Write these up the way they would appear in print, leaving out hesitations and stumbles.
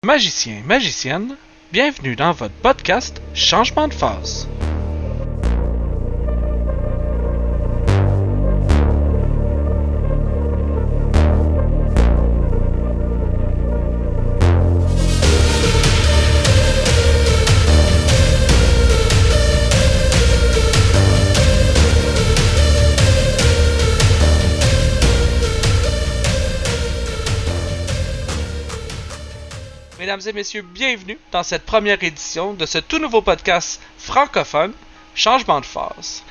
magiciens, magiciennes, bienvenue dans votre podcast Changement de phase. Mesdames et messieurs, bienvenue dans cette première édition de ce tout nouveau podcast francophone, Changement de phase.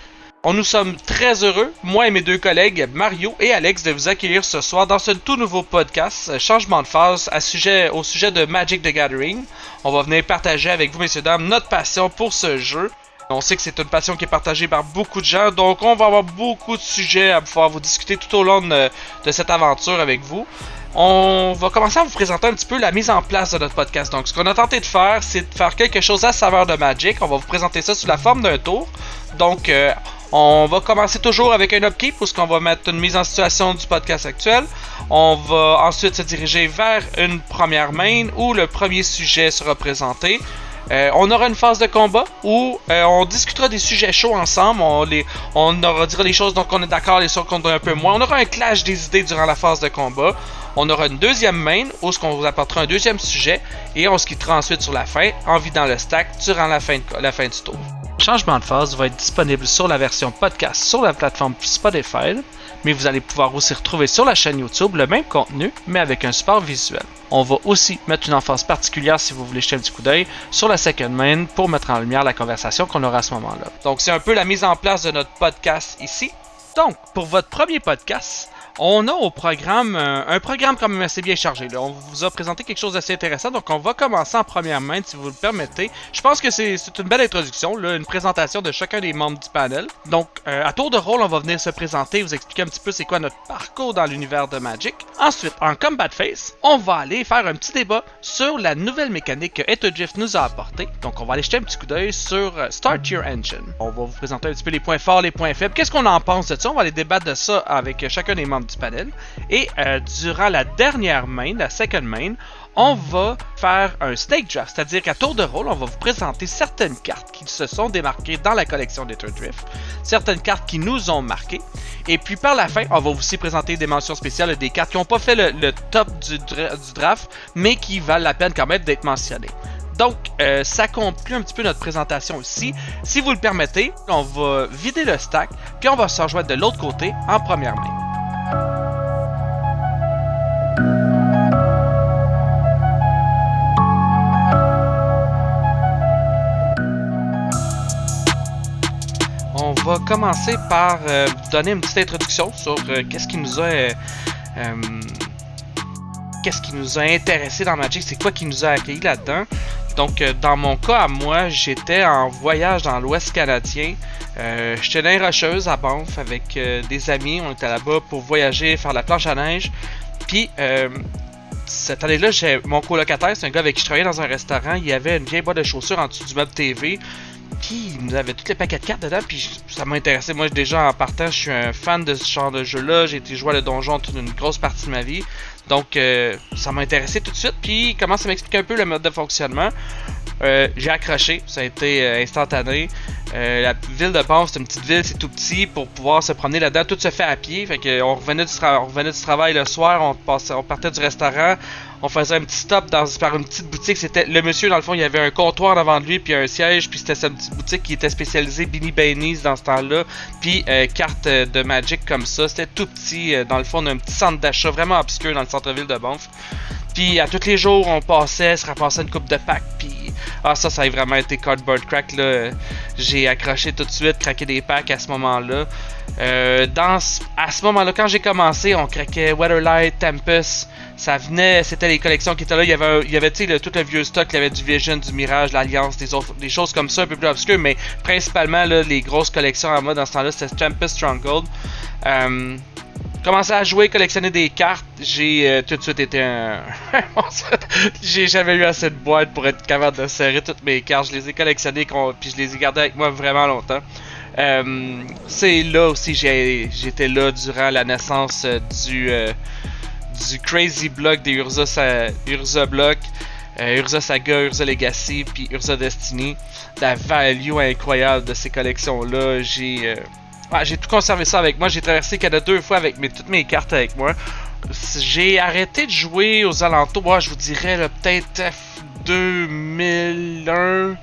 Nous sommes très heureux, moi et mes deux collègues Mario et Alex, de vous accueillir ce soir dans ce tout nouveau podcast, Changement de phase, au sujet de Magic the Gathering. On va venir partager avec vous, messieurs dames, notre passion pour ce jeu. On sait que c'est une passion qui est partagée par beaucoup de gens, donc on va avoir beaucoup de sujets à pouvoir vous discuter tout au long de cette aventure avec vous. On va commencer à vous présenter un petit peu la mise en place de notre podcast. Donc, ce qu'on a tenté de faire, c'est de faire quelque chose à saveur de Magic. On va vous présenter ça sous la forme d'un tour. Donc, on va commencer toujours avec un upkeep, où on va mettre une mise en situation du podcast actuel. On va ensuite se diriger vers une première main, où le premier sujet sera présenté. On aura une phase de combat où on discutera des sujets chauds ensemble, on dira les choses dont on est d'accord, les choses qu'on est un peu moins. On aura un clash des idées durant la phase de combat. On aura une deuxième main où on vous apportera un deuxième sujet et on se quittera ensuite sur la fin en vidant le stack durant la fin du tour. Changement de phase va être disponible sur la version podcast sur la plateforme Spotify, mais vous allez pouvoir aussi retrouver sur la chaîne YouTube le même contenu, mais avec un support visuel. On va aussi mettre une emphase particulière, si vous voulez jeter un petit coup d'œil, sur la second main pour mettre en lumière la conversation qu'on aura à ce moment-là. Donc, c'est un peu la mise en place de notre podcast ici. Donc, pour votre premier podcast, on a au programme un programme quand même assez bien chargé. Là. On vous a présenté quelque chose d'assez intéressant, donc on va commencer en première main, si vous le permettez. Je pense que c'est une belle introduction, là, une présentation de chacun des membres du panel. Donc, à tour de rôle, on va venir se présenter, vous expliquer un petit peu c'est quoi notre parcours dans l'univers de Magic. Ensuite, en Combat Phase, on va aller faire un petit débat sur la nouvelle mécanique que Ethodrift nous a apportée. Donc, on va aller jeter un petit coup d'œil sur Start Your Engine. On va vous présenter un petit peu les points forts, les points faibles. Qu'est-ce qu'on en pense de ça? On va aller débattre de ça avec chacun des membres du panel. Et durant la dernière main, la second main, on va faire un snake draft, c'est-à-dire qu'à tour de rôle, on va vous présenter certaines cartes qui se sont démarquées dans la collection d'Ethodrift, certaines cartes qui nous ont marquées, et puis par la fin, on va aussi présenter des mentions spéciales, des cartes qui n'ont pas fait le top du draft, mais qui valent la peine quand même d'être mentionnées. Donc, ça conclut un petit peu notre présentation ici. Si vous le permettez, on va vider le stack, puis on va se rejoindre de l'autre côté en première main. On va commencer par vous donner une petite introduction sur qu'est-ce qui nous a intéressé dans Magic, c'est quoi qui nous a accueillis là-dedans. Donc, dans mon cas à moi, j'étais en voyage dans l'Ouest canadien. J'étais dans les Rocheuses à Banff avec des amis. On était là-bas pour voyager, faire la planche à neige. Puis, cette année-là, mon colocataire, c'est un gars avec qui je travaillais dans un restaurant. Il y avait une vieille boîte de chaussures en dessous du meuble TV. Puis, il nous avait tous les paquets de cartes dedans. Puis, ça m'a intéressé. Moi, déjà, en partant, je suis un fan de ce genre de jeu-là. J'ai été jouer à le donjon toute une grosse partie de ma vie. Donc, ça m'a intéressé tout de suite. Puis, il commence à m'expliquer un peu le mode de fonctionnement. J'ai accroché, ça a été instantané. La ville de Banff, c'est une petite ville, c'est tout petit. Pour pouvoir se promener là-dedans, tout se fait à pied. Fait que on revenait du travail le soir, on partait du restaurant, on faisait un petit stop par une petite boutique. C'était le monsieur, dans le fond, il y avait un comptoir devant de lui, puis un siège, puis c'était cette petite boutique qui était spécialisée Beanie Babies dans ce temps-là. Puis cartes de Magic comme ça, c'était tout petit. Dans le fond, on a un petit centre d'achat vraiment obscur dans le centre-ville de Banff. Puis à tous les jours, on se ramassait une coupe de packs, puis ça a vraiment été cardboard crack, là. J'ai accroché tout de suite, craqué des packs à ce moment-là. À ce moment-là, quand j'ai commencé, on craquait Weatherlight, Tempest. C'était les collections qui étaient là. Il y avait tout le vieux stock, il y avait du Vision, du Mirage, l'Alliance, des choses comme ça, un peu plus obscures, mais principalement, là, les grosses collections en mode dans ce temps-là, c'était Tempest Stronghold. Commencé à jouer, collectionner des cartes, j'ai tout de suite été un... J'ai jamais eu assez de boîtes pour être capable de serrer toutes mes cartes. Je les ai collectionnées, puis je les ai gardées avec moi vraiment longtemps. C'est là aussi, j'étais là durant la naissance du Crazy Block des Urza Block. Urza Saga, Urza Legacy, puis Urza Destiny. La value incroyable de ces collections-là. J'ai tout conservé ça avec moi. J'ai traversé le Canada 2 fois avec toutes mes cartes avec moi. J'ai arrêté de jouer aux alentours, je vous dirais là, peut-être 2001,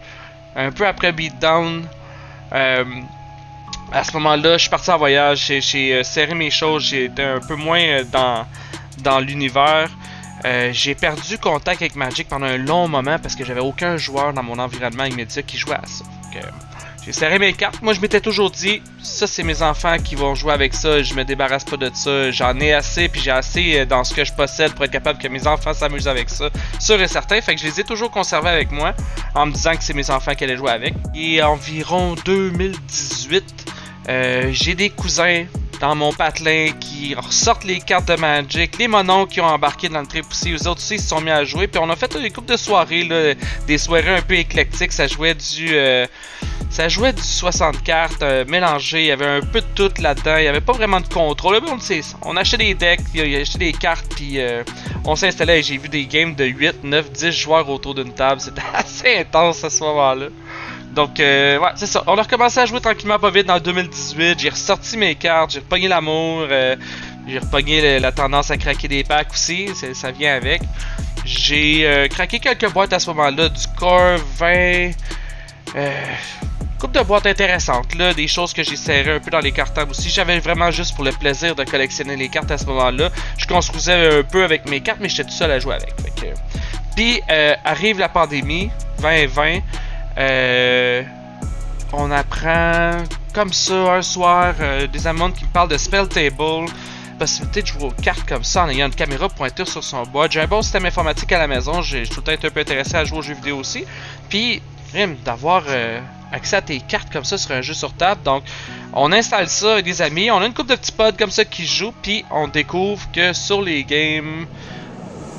un peu après Beatdown. À ce moment-là, je suis parti en voyage, j'ai serré mes choses, j'ai été un peu moins dans l'univers. J'ai perdu contact avec Magic pendant un long moment parce que j'avais aucun joueur dans mon environnement immédiat qui jouait à ça. Donc, j'ai serré mes cartes. Moi, je m'étais toujours dit, ça, c'est mes enfants qui vont jouer avec ça. Je me débarrasse pas de ça. J'en ai assez, puis j'ai assez dans ce que je possède pour être capable que mes enfants s'amusent avec ça. Sûr et certain. Fait que je les ai toujours conservés avec moi, en me disant que c'est mes enfants qui allaient jouer avec. Et environ 2018, j'ai des cousins dans mon patelin qui ressortent les cartes de Magic, les monos qui ont embarqué dans le trip aussi, eux autres aussi ils se sont mis à jouer, puis on a fait des coupes de soirées, là, des soirées un peu éclectiques, ça jouait du 60 cartes mélangées, il y avait un peu de tout là-dedans, il n'y avait pas vraiment de contrôle, mais on achetait des decks, il achetait des cartes, puis on s'installait et j'ai vu des games de 8, 9, 10 joueurs autour d'une table, c'était assez intense à ce moment-là. Donc, ouais, c'est ça. On a recommencé à jouer tranquillement pas vite en 2018. J'ai ressorti mes cartes, j'ai repogné l'amour, j'ai repogné la tendance à craquer des packs aussi. Ça vient avec. J'ai craqué quelques boîtes à ce moment-là, du Core 20. Couple de boîtes intéressantes, là, des choses que j'ai serrées un peu dans les cartables aussi. J'avais vraiment juste pour le plaisir de collectionner les cartes à ce moment-là. Je construisais un peu avec mes cartes, mais j'étais tout seul à jouer avec. Puis, arrive la pandémie, 2020. On apprend comme ça un soir des amis qui me parlent de Spell Table, possibilité de jouer aux cartes comme ça en ayant une caméra pointure sur son boîte. J'ai un bon système informatique à la maison, j'ai tout le temps été un peu intéressé à jouer aux jeux vidéo aussi. Puis d'avoir accès à tes cartes comme ça sur un jeu sur table. Donc on installe ça avec des amis, on a une couple de petits pods comme ça qui jouent, puis on découvre que sur les games,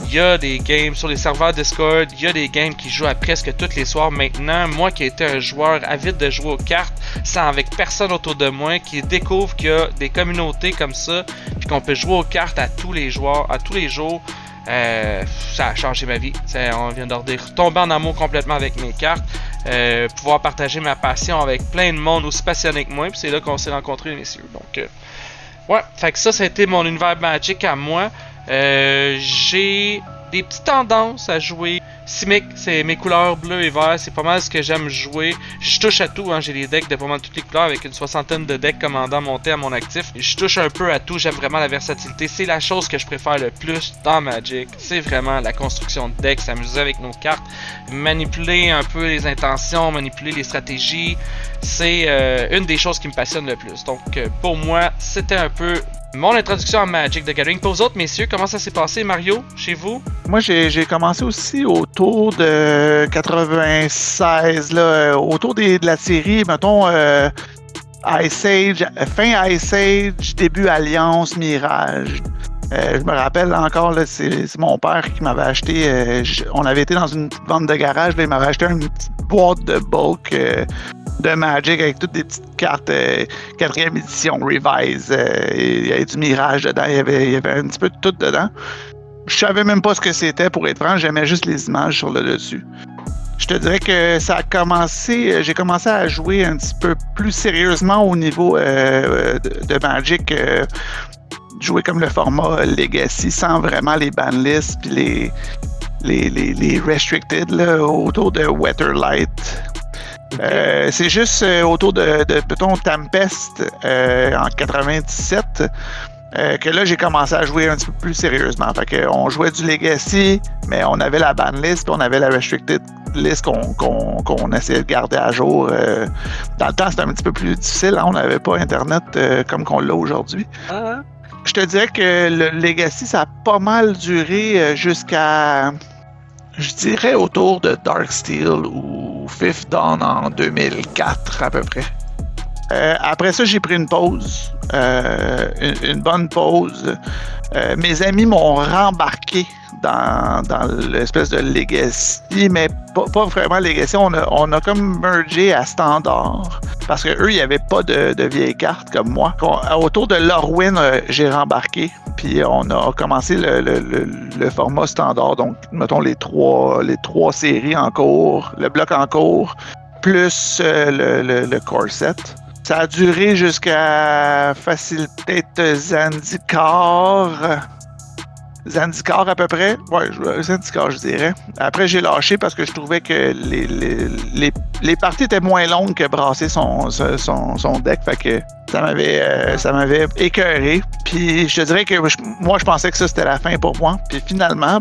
il y a des games sur les serveurs Discord, il y a des games qui jouent à presque tous les soirs maintenant. Moi qui étais un joueur avide de jouer aux cartes, sans avec personne autour de moi, qui découvre qu'il y a des communautés comme ça, puis qu'on peut jouer aux cartes à tous les joueurs, à tous les jours, ça a changé ma vie. On vient de retomber en amour complètement avec mes cartes, pouvoir partager ma passion avec plein de monde aussi passionné que moi, puis c'est là qu'on s'est rencontrés, messieurs. Donc, ouais, fait que ça a été mon univers Magic à moi. J'ai des petites tendances à jouer Simic, c'est mes couleurs bleu et vert, c'est pas mal ce que j'aime jouer. Je touche à tout, hein, j'ai des decks de pas mal toutes les couleurs avec une 60aine de decks commandant montés à mon actif. Je touche un peu à tout, j'aime vraiment la versatilité, c'est la chose que je préfère le plus dans Magic. C'est vraiment la construction de decks, s'amuser avec nos cartes, manipuler un peu les intentions, manipuler les stratégies. C'est une des choses qui me passionne le plus. Donc pour moi, c'était un peu mon introduction à Magic the Gathering. Pour vous autres, messieurs, comment ça s'est passé, Mario, chez vous? Moi, j'ai commencé aussi autour de 96, là, autour de la série, mettons, Ice Age, fin Ice Age, début Alliance, Mirage. Je me rappelle encore, là, c'est mon père qui m'avait acheté, on avait été dans une petite vente de garage, là, il m'avait acheté une petite boîte de bulk de Magic avec toutes des petites cartes 4e édition, Revise, il y avait du Mirage dedans, il y avait un petit peu de tout dedans. Je savais même pas ce que c'était, pour être franc, j'aimais juste les images sur le dessus. Je te dirais que ça a commencé, j'ai commencé à jouer un petit peu plus sérieusement au niveau de Magic, jouer comme le format Legacy sans vraiment les banlists puis les restricted là, autour de Weatherlight. Okay. C'est juste autour de mettons, Tempest en 97 que là j'ai commencé à jouer un petit peu plus sérieusement. Fait que on jouait du Legacy, mais on avait la banlist, on avait la restricted list qu'on essayait de garder à jour. Dans le temps, c'était un petit peu plus difficile, hein? On n'avait pas Internet comme qu'on l'a aujourd'hui. Je te dirais que le Legacy, ça a pas mal duré jusqu'à, je dirais, autour de Darksteel ou Fifth Dawn en 2004 à peu près. Après ça, j'ai pris une pause, une bonne pause. Mes amis m'ont rembarqué dans l'espèce de Legacy, mais pas vraiment Legacy. On a comme mergé à Standard. Parce qu'eux, il n'y avait pas de vieilles cartes comme moi. Autour de Lorwyn, j'ai rembarqué. Puis on a commencé le format Standard. Donc, mettons les trois séries en cours, le bloc en cours, plus le core set. Ça a duré jusqu'à peut-être Zendikar à peu près. Ouais, Zendikar, je dirais. Après, j'ai lâché parce que je trouvais que les parties étaient moins longues que brasser son deck. Fait que ça m'avait écœuré. Puis je te dirais que moi, je pensais que ça, c'était la fin pour moi. Puis finalement,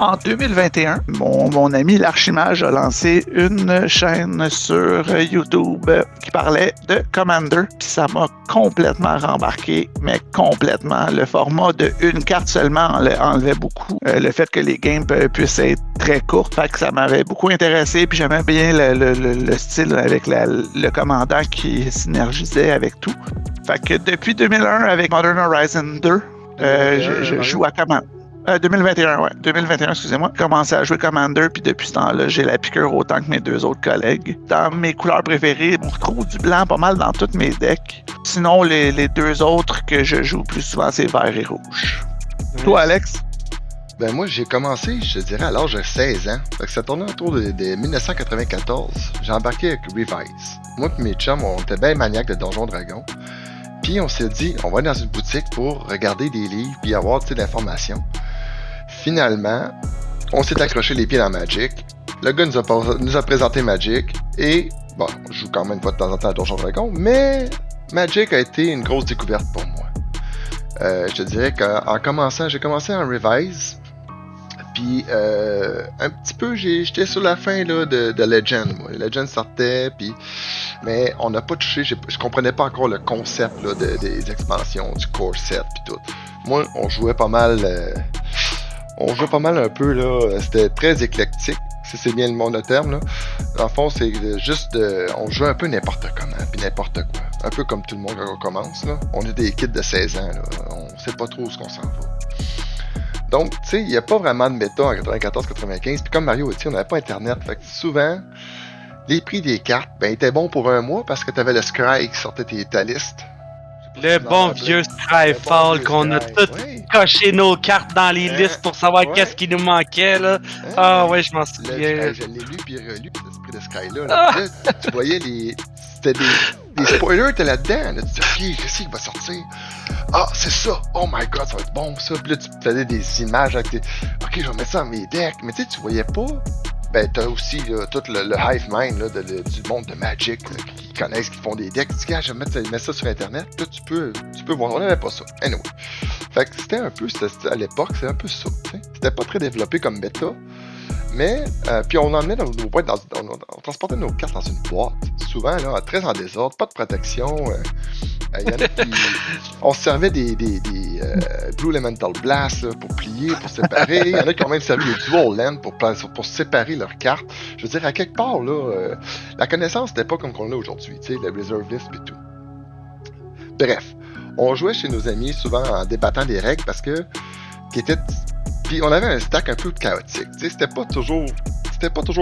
en 2021, mon ami l'Archimage a lancé une chaîne sur YouTube qui parlait de Commander. Puis ça m'a complètement rembarqué, mais complètement. Le format de une carte seulement enlevait beaucoup. Le fait que les games puissent être très courtes. Fait que ça m'avait beaucoup intéressé. Puis j'aimais bien le style avec le commandant qui synergisait avec tout. Fait que depuis 2001, avec Modern Horizon 2, je joue à Commander. 2021, ouais. 2021, excusez-moi. J'ai commencé à jouer Commander, puis depuis ce temps-là, j'ai la piqûre autant que mes deux autres collègues. Dans mes couleurs préférées, on retrouve du blanc pas mal dans tous mes decks. Sinon, les deux autres que je joue plus souvent, c'est vert et rouge. Oui. Toi, Alex? Ben moi, j'ai commencé, je dirais, à l'âge de 16 ans. Fait que ça tournait autour de 1994. J'ai embarqué avec Revise. Moi et mes chums, on était bien maniaques de Donjons Dragons. Puis on s'est dit, on va aller dans une boutique pour regarder des livres puis avoir, de l'information. Finalement, on s'est accroché les pieds dans Magic. Le gars nous a présenté Magic. Et, bon, je joue quand même une fois de temps en temps à Donjons Dragons, mais Magic a été une grosse découverte pour moi. Je te dirais qu'en commençant, j'ai commencé en Revise. Puis, un petit peu, j'étais sur la fin là, de Legend. Moi. Legend sortait, puis... Mais on n'a pas touché, je comprenais pas encore le concept là, des expansions, du core set, puis tout. Moi, on jouait pas mal un peu, là. C'était très éclectique, si c'est bien le mot de terme, là. En fond, c'est juste on jouait un peu n'importe comment, puis n'importe quoi. Un peu comme tout le monde quand on commence, là. On est des kids de 16 ans, là. On sait pas trop où on s'en va. Donc, tu sais, il n'y a pas vraiment de méta en 94-95. Puis comme Mario a dit, on n'avait pas Internet. Fait que souvent, les prix des cartes, étaient bons pour un mois parce que tu avais le Scry qui sortait ta liste. Le bon vieux Scryfall qu'on a tous coché nos cartes dans les listes pour savoir qu'est-ce qui nous manquait, là. Ouais, je m'en souviens. Je l'ai lu puis relu, cet esprit de Scry-là. Là, tu voyais c'était des spoilers étaient là-dedans. Là. Tu dis, OK, qu'est-ce qui va sortir? Ah, c'est ça! Oh my god, ça va être bon ça! Puis là, tu faisais des images avec OK, je vais mettre ça dans mes decks. Mais tu sais, tu voyais pas. T'as aussi là, tout le hive mind là, du monde de Magic là, qui connaissent, qui font des decks. Tu dis, je vais mettre ça sur Internet. Là, tu peux voir. On n'avait pas ça. Anyway. Fait que c'était un peu, à l'époque, c'était un peu ça. T'sais. C'était pas très développé comme méta. Mais, puis on emmenait nos boîtes, on transportait nos cartes dans une boîte. Souvent, là, très en désordre, pas de protection. Il y en a qui... On se servait des Blue Elemental Blast là, pour plier, pour séparer. Il y en a qui ont même servi des Dual Land pour séparer leurs cartes. Je veux dire, à quelque part, là, la connaissance n'était pas comme qu'on l'a aujourd'hui, tu sais, le Reserve List et tout. Bref, on jouait chez nos amis souvent en débattant des règles parce que... Puis on avait un stack un peu chaotique, tu sais, c'était pas toujours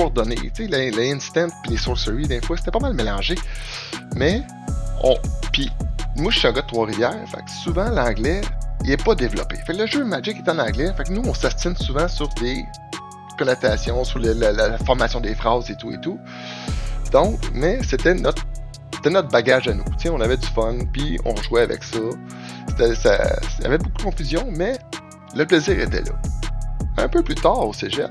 ordonné, tu sais, les instant puis les sorceries, des fois, c'était pas mal mélangé. Mais, puis moi, je suis un gars de Trois-Rivières, fait que souvent, l'anglais, il est pas développé. Fait que le jeu Magic est en anglais, fait que nous, on s'astine souvent sur des connotations, sur la formation des phrases et tout. Donc, mais c'était notre bagage à nous, tu sais, on avait du fun, puis on jouait avec ça. Il y avait beaucoup de confusion, mais le plaisir était là. Un peu plus tard, au cégep,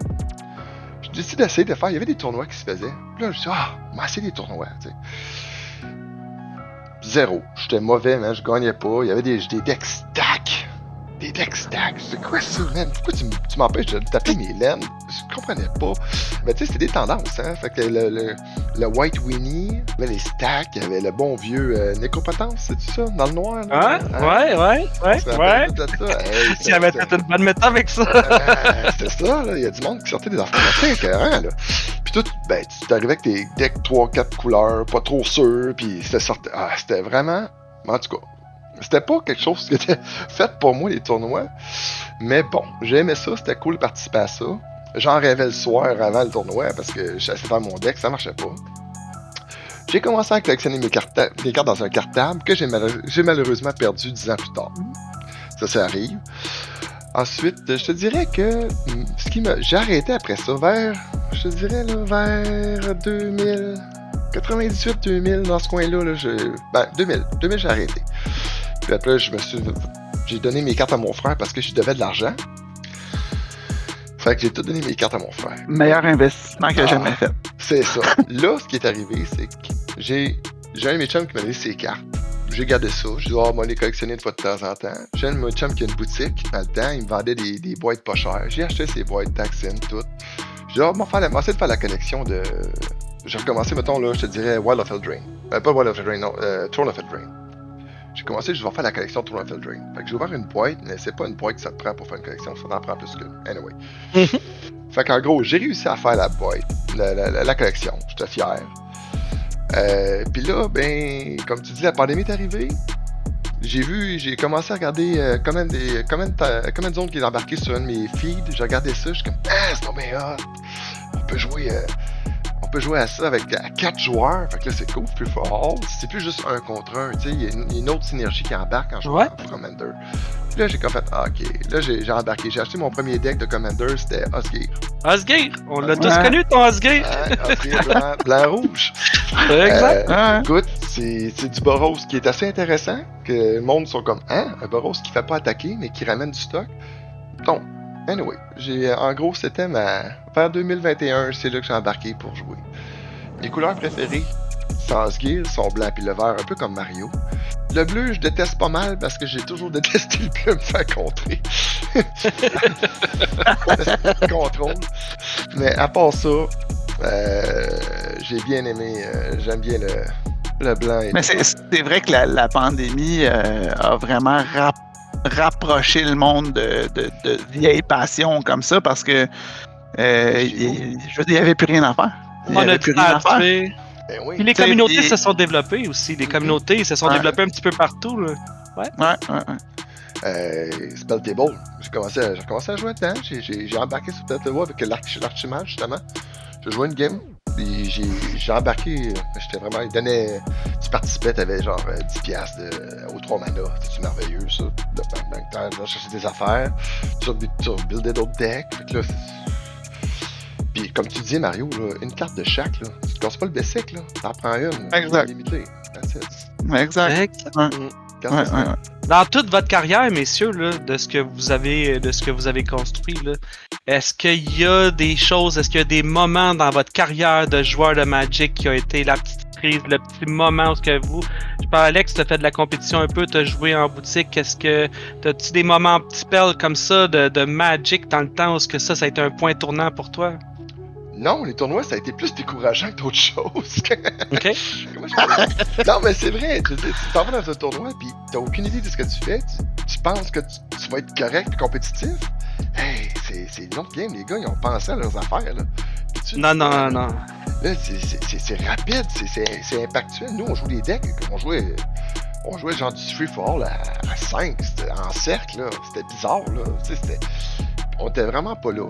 j'ai décidé d'essayer de faire... Il y avait des tournois qui se faisaient. Puis là, je me suis dit, on va essayer des tournois, tu sais. Zéro. J'étais mauvais, man. Je gagnais pas. Il y avait des decks stack. Des decks stack. C'est quoi ça, man? Pourquoi tu m'empêches de taper mes laines? Je comprenais pas. Mais tu sais, c'était des tendances, hein. Fait que le White Winnie, il y avait les stacks, il y avait le bon vieux Nécropotence, c'est-tu ça? Dans le noir, là? Ouais. Tu avais peut-être une bonne méta avec ça. C'était ça, là. Il y a du monde qui sortait des affaires écœurants, là. Puis tout, ben, tu t'arrivais avec tes decks 3-4 couleurs, pas trop sûrs, puis c'était vraiment... En tout cas, c'était pas quelque chose qui était fait pour moi, les tournois. Mais bon, j'aimais ça, c'était cool de participer à ça. J'en rêvais le soir avant le tournoi, parce que j'essayais de faire mon deck, ça marchait pas. J'ai commencé à collectionner mes cartes dans un cartable que j'ai malheureusement perdu 10 ans plus tard. Ça arrive. Ensuite, je te dirais que j'ai arrêté après ça vers 2000, 98-2000, dans ce coin-là, 2000 j'ai arrêté. Puis après, j'ai donné mes cartes à mon frère parce que je devais de l'argent. Fait que j'ai tout donné mes cartes à mon frère. Meilleur investissement que j'ai jamais fait. C'est ça. Là, ce qui est arrivé, c'est que j'ai un de mes chums qui m'a donné ses cartes. J'ai gardé ça. Je dis, moi, les collectionner de fois de temps en temps. J'ai un de mes chums qui a une boutique. Dans le temps, il me vendait des boîtes pas chères. J'ai acheté ces boîtes Taxin, toutes. J'ai dit, essayer de faire la collection de... J'ai recommencé, mettons, là, je te dirais Wild of Eldraine. Pas Wild of Eldraine, non. Throne of Eldraine. J'ai commencé, je vais faire la collection de Throne of Eldraine. Fait que j'ai ouvert une boîte, mais c'est pas une boîte que ça te prend pour faire une collection. Ça t'en prend plus que... Anyway. Fait qu'en gros, j'ai réussi à faire la boîte, la collection. J'étais fier. Puis là, ben, comme tu dis, la pandémie est arrivée. J'ai commencé à regarder combien de zones qui est embarqué sur un de mes feeds. J'ai regardé ça, je suis comme, c'est trop bien hot. On peut jouer à ça avec 4 joueurs. Fait que là, c'est cool, plus for all. C'est plus juste un contre un. Tu sais, il y a une autre synergie qui embarque en jouant à Commander. Puis là, j'ai comme fait, ok. Là, j'ai embarqué. J'ai acheté mon premier deck de Commander, c'était Osgir. Osgir! On l'a tous connu, ton Osgir! Osgir blanc-rouge. Exact. Écoute, c'est du Boros qui est assez intéressant. Que le monde sont comme, un Boros qui fait pas attaquer, mais qui ramène du stock. Donc, anyway, en gros, c'était vers 2021, c'est là que j'ai embarqué pour jouer. Mes couleurs préférées, sans Osgir, sont blanc puis le vert, un peu comme Mario. Le bleu, je déteste pas mal parce que j'ai toujours détesté le bleu me faire contrer. Contrôle. Mais à part ça, j'ai bien aimé, j'aime bien le blanc. Mais c'est vrai que la pandémie a vraiment rapprocher le monde de vieilles passions comme ça parce que il n'y avait plus rien à faire. On a plus rien à faire. Ben oui. Puis les communautés se sont développées aussi. Les communautés se sont développées un petit peu partout. Là. Ouais. Spell Table. J'ai commencé à jouer dedans. J'ai embarqué sur Spell Table avec l'Archimage, justement. J'ai joué une game. Puis j'ai embarqué. J'étais vraiment. Tu participais, t'avais genre 10$ aux 3 mana. C'était merveilleux, ça. Tu vas chercher des affaires. Tu buildais d'autres decks. Fait que là, puis comme tu dis, Mario, là, une carte de chaque, là. Tu te casses pas le basic, là. T'en prends une. Exact. Limitée. Exact. Dans toute votre carrière, messieurs, là, de ce que vous avez construit, là, est-ce qu'il y a des choses, est-ce qu'il y a des moments dans votre carrière de joueur de Magic qui a été la petite crise, le petit moment où je parle, Alex, t'as fait de la compétition un peu, t'as joué en boutique, t'as-tu des moments petits spells comme ça de Magic dans le temps où ça a été un point tournant pour toi? Non, les tournois, ça a été plus décourageant que d'autres choses. OK. Non, mais c'est vrai. Tu t'en vas dans un tournoi, puis t'as aucune idée de ce que tu fais. Tu penses que tu vas être correct et compétitif. Hey, c'est une autre game, les gars. Ils ont pensé à leurs affaires, là. Non. Là, c'est rapide, c'est impactuel. Nous, on joue des decks, on jouait genre du free for all à 5. C'était en cercle, là. C'était bizarre, là. On était vraiment pas là.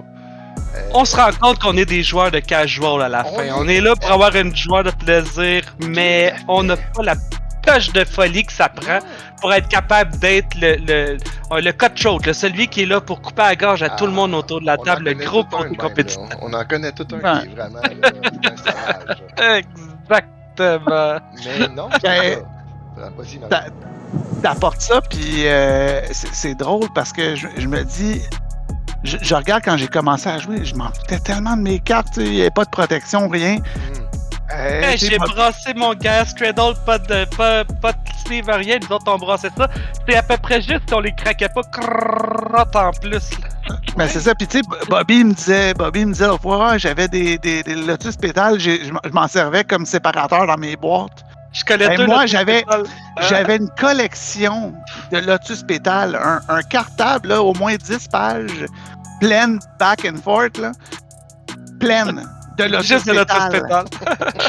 On se rend compte qu'on est des joueurs de casual à la fin. On est là pour avoir une joie de plaisir, mais on n'a pas la coche de folie que ça prend pour être capable d'être le cutthroat, celui qui est là pour couper la gorge à tout le monde autour de la table, le gros compétiteur. On en connaît tout un qui est vraiment un sauvage. Exactement. Mais non, t'apportes ça, puis c'est drôle parce que je me dis... Je regarde quand j'ai commencé à jouer, je m'en foutais tellement de mes cartes, il n'y avait pas de protection, rien. J'ai brassé mon gas cradle, pas de sleeve, rien, les autres ont brassé ça. C'est à peu près juste si on les craquait pas crotte en plus. Là. Mais c'est ça, puis tu sais, Bobby me disait l'autre fois, j'avais des lotus pétales, je m'en servais comme séparateur dans mes boîtes. Je connais deux. Moi, j'avais une collection de lotus pétales, un cartable, là, au moins 10 pages, pleine back and forth, là, pleine de Lotus Juste de Lotus Pétale. Pétale.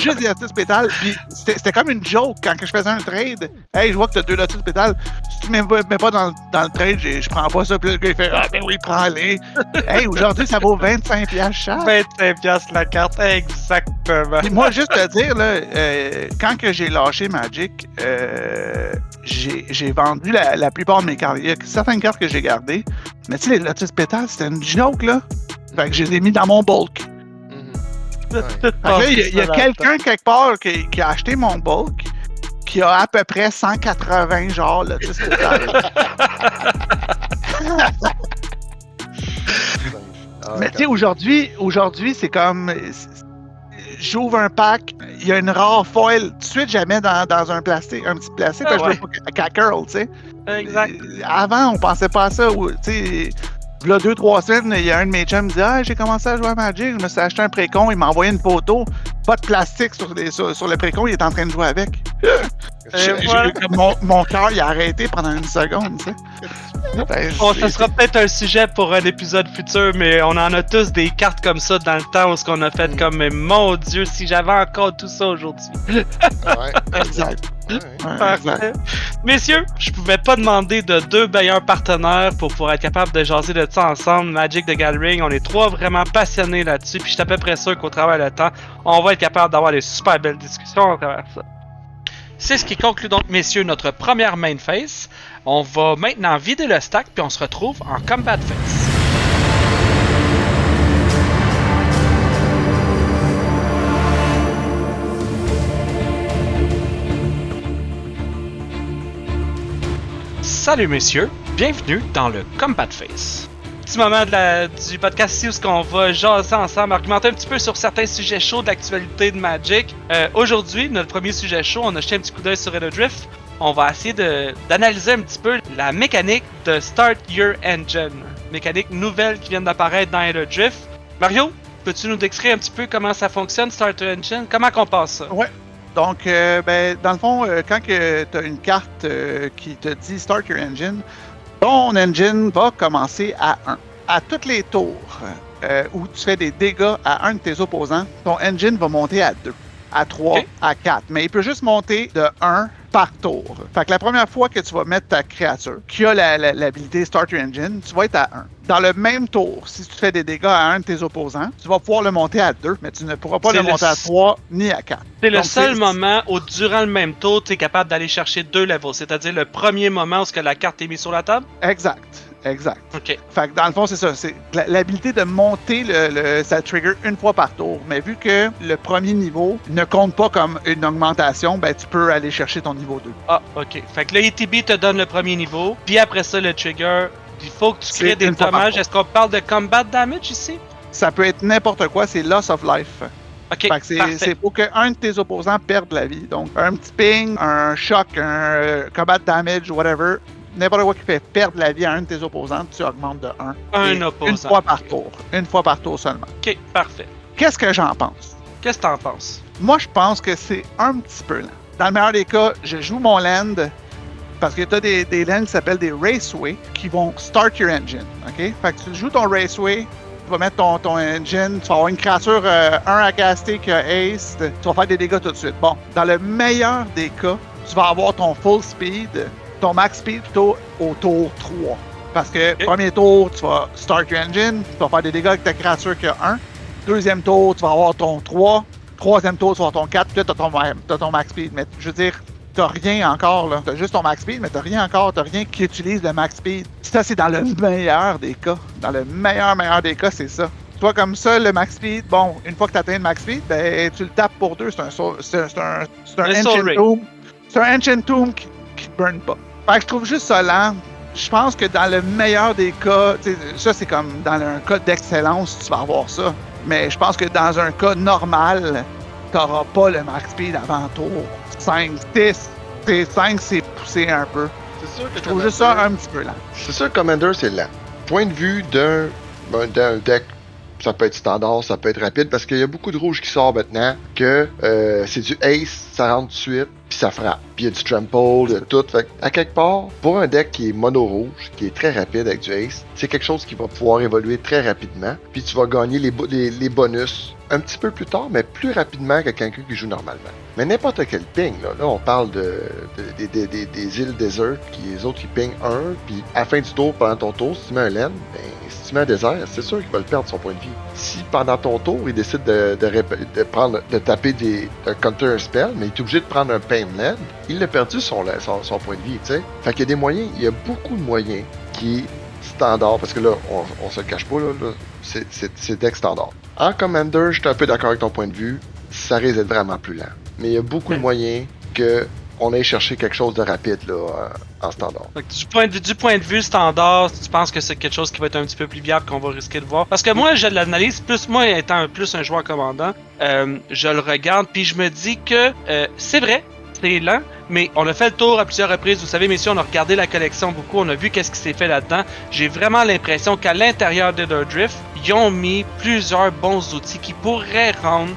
Juste des Lotus Pétale. Puis c'était comme une joke quand que je faisais un trade. Hey, je vois que t'as 2 Lotus Pétale. Si tu mets pas dans le trade, je prends pas ça. Puis le gars, il fait ah, ben oui, prends-les. Hey, aujourd'hui, ça vaut 25$ chaque. 25$ la carte, exactement. Puis moi, juste te dire, là, quand que j'ai lâché Magic, j'ai vendu la plupart de mes cartes. Il y a certaines cartes que j'ai gardées. Mais tu sais, les Lotus Pétale, c'était une joke, là. Fait que je les ai mis dans mon bulk. Ouais. Fait que là, il y a quelqu'un quelque part qui a acheté mon bulk, qui a à peu près 180 genre Lotus Pétale. Mais tu sais, aujourd'hui, c'est comme. J'ouvre un pack, il y a une rare foil, tout de suite, jamais dans un plastique, un petit plastique, parce que je veux pas qu'elle curl, tu sais. Exact. Avant, on pensait pas à ça. Tu sais, là, 2-3 semaines, il y a un de mes chums qui dit ah, j'ai commencé à jouer à Magic, je me suis acheté un précon, il m'a envoyé une photo, pas de plastique sur le précon, il est en train de jouer avec. Mon cœur, il a arrêté pendant une seconde, tu sais. Ça sera peut-être un sujet pour un épisode futur, mais on en a tous des cartes comme ça dans le temps où ce qu'on a fait comme mais mon Dieu, si j'avais encore tout ça aujourd'hui. Ouais, Exact. Parfait. Messieurs, je pouvais pas demander de 2 meilleurs partenaires pour pouvoir être capable de jaser de ça ensemble. Magic the Gathering, on est 3 vraiment passionnés là-dessus, puis je suis à peu près sûr qu'au travers le temps, on va être capable d'avoir des super belles discussions à travers ça. C'est ce qui conclut donc, messieurs, notre première main phase. On va maintenant vider le stack, puis on se retrouve en combat phase. Salut messieurs, bienvenue dans le combat phase. Petit moment du podcast ici où on va jaser ensemble, argumenter un petit peu sur certains sujets chauds de l'actualité de Magic. Aujourd'hui, notre premier sujet chaud, on a jeté un petit coup d'œil sur Hello Drift. On va essayer d'analyser un petit peu la mécanique de Start Your Engine. Mécanique nouvelle qui vient d'apparaître dans Hello Drift. Mario, peux-tu nous décrire un petit peu comment ça fonctionne, Start Your Engine? Comment qu'on passe ça? Ouais. Donc, dans le fond, quand tu as une carte qui te dit Start Your Engine, ton engine va commencer à 1. À tous les tours où tu fais des dégâts à un de tes opposants, ton engine va monter à 2, à 3, à 4. Mais il peut juste monter de 1 par tour. Fait que la première fois que tu vas mettre ta créature qui a l'habilité Start Your Engine, tu vas être à 1. Dans le même tour, si tu fais des dégâts à un de tes opposants, tu vas pouvoir le monter à 2, mais tu ne pourras pas le monter à 3 ni à 4. C'est le seul moment où, durant le même tour, tu es capable d'aller chercher 2 levels, c'est-à-dire le premier moment où la carte est mise sur la table? Exact. OK. Fait que dans le fond, c'est ça. C'est l'habilité de monter ça trigger une fois par tour. Mais vu que le premier niveau ne compte pas comme une augmentation, ben tu peux aller chercher ton niveau 2. Ah, OK. Fait que le ETB te donne le premier niveau, puis après ça, le trigger, il faut que tu crées des dommages. Est-ce qu'on parle de combat damage ici? Ça peut être n'importe quoi, c'est loss of life. OK, fait que c'est pour qu'un de tes opposants perde la vie. Donc, un petit ping, un choc, un combat damage, whatever, n'importe quoi qui fait perdre la vie à un de tes opposants, tu augmentes de 1. Un opposant. Une fois par tour. Une fois par tour seulement. OK, parfait. Qu'est-ce que j'en pense? Qu'est-ce que t'en penses? Moi, je pense que c'est un petit peu lent. Dans le meilleur des cas, je joue mon land parce que tu as des lands qui s'appellent des Raceway qui vont start your engine. OK? Fait que tu joues ton Raceway, tu vas mettre ton engine, tu vas avoir une créature 1 à caster qui a Ace, tu vas faire des dégâts tout de suite. Bon, dans le meilleur des cas, tu vas avoir ton full speed, ton max speed plutôt au tour 3. Parce que premier tour, tu vas start your engine, tu vas faire des dégâts avec ta créature qui a 1. Deuxième tour, tu vas avoir ton 3. Troisième tour, tu vas avoir ton 4. Puis là, t'as ton max speed. Mais je veux dire, t'as rien encore, là. T'as juste ton max speed, mais t'as rien encore. T'as rien qui utilise le max speed. Ça, c'est dans le meilleur des cas. Dans le meilleur des cas, c'est ça. Toi, comme ça, le max speed, bon, une fois que t'atteins le max speed, ben, tu le tapes pour 2. C'est un Ancient Tomb. C'est un Ancient Tomb qui burn pas. Fait que je trouve juste ça lent. Je pense que dans le meilleur des cas, ça c'est comme dans un cas d'excellence, tu vas avoir ça. Mais je pense que dans un cas normal, t'auras pas le max speed avant tour 5, 6. 5, c'est poussé un peu. C'est sûr que je trouve juste ça un petit peu lent. C'est sûr que Commander, c'est lent. Point de vue d'un deck, ça peut être standard, ça peut être rapide, parce qu'il y a beaucoup de rouge qui sort maintenant, que c'est du Ace, ça rentre tout de suite. puis ça frappe. Puis il y a du trample, de tout. Fait à quelque part, pour un deck qui est mono-rouge, qui est très rapide avec du Ace, c'est quelque chose qui va pouvoir évoluer très rapidement. Puis tu vas gagner les bonus un petit peu plus tard, mais plus rapidement que quelqu'un qui joue normalement. Mais n'importe quel ping, là on parle des îles désert, qui les autres qui ping 1, puis à la fin du tour, pendant ton tour, si tu mets un land, ben, si tu mets un désert, c'est sûr qu'il va le perdre son point de vie. Si pendant ton tour, il décide de taper un counter spell, mais il est obligé de prendre un pain land, il a perdu son point de vie, tu sais. Fait qu'il y a des moyens, il y a beaucoup de moyens qui standard, parce que là, on se le cache pas, là c'est deck standard. En Commander, je suis un peu d'accord avec ton point de vue, ça risque d'être vraiment plus lent. Mais il y a beaucoup de moyens qu'on aille chercher quelque chose de rapide là, en standard. Donc, du point de vue standard, tu penses que c'est quelque chose qui va être un petit peu plus viable qu'on va risquer de voir? Parce que moi, je l'analyse, plus moi étant plus un joueur commandant, je le regarde, puis je me dis que c'est vrai, c'est lent, mais on a fait le tour à plusieurs reprises. Vous savez, messieurs, on a regardé la collection beaucoup, on a vu qu'est-ce qui s'est fait là-dedans. J'ai vraiment l'impression qu'à l'intérieur d'Elderdrift, ils ont mis plusieurs bons outils qui pourraient rendre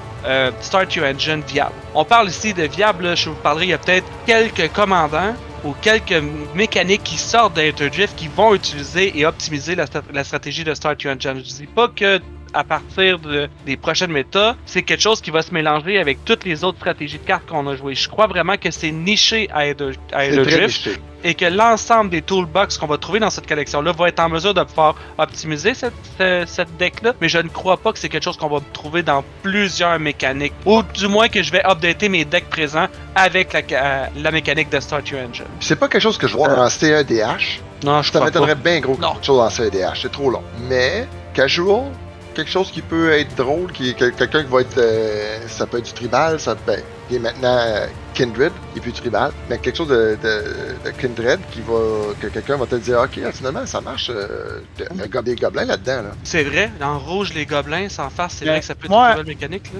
Start Your Engine viable. On parle ici de viable, là, je vous parlerai, il y a peut-être quelques commandants ou quelques mécaniques qui sortent d'Elderdrift qui vont utiliser et optimiser la stratégie de Start Your Engine. Je dis pas que à partir des prochaines méta, c'est quelque chose qui va se mélanger avec toutes les autres stratégies de cartes qu'on a jouées. Je crois vraiment que c'est niché à Elderdrift et que l'ensemble des toolbox qu'on va trouver dans cette collection-là va être en mesure de pouvoir optimiser cette deck-là, mais je ne crois pas que c'est quelque chose qu'on va trouver dans plusieurs mécaniques, ou du moins que je vais updater mes decks présents avec la mécanique de Start Your Engine. C'est pas quelque chose que je vois en C1DH. Non, je ça crois m'étonnerait pas. bien gros quelque chose en C1DH, c'est trop long. Mais, casual, quelque chose qui peut être drôle, quelqu'un qui va être, ça peut être du tribal, il est maintenant Kindred, il est plus tribal, mais quelque chose de Kindred que quelqu'un va te dire, ok, finalement ça marche, des gobelins là-dedans. Là. C'est vrai, en rouge les gobelins sans face, c'est vrai que ça peut être moi, une nouvelle mécanique là.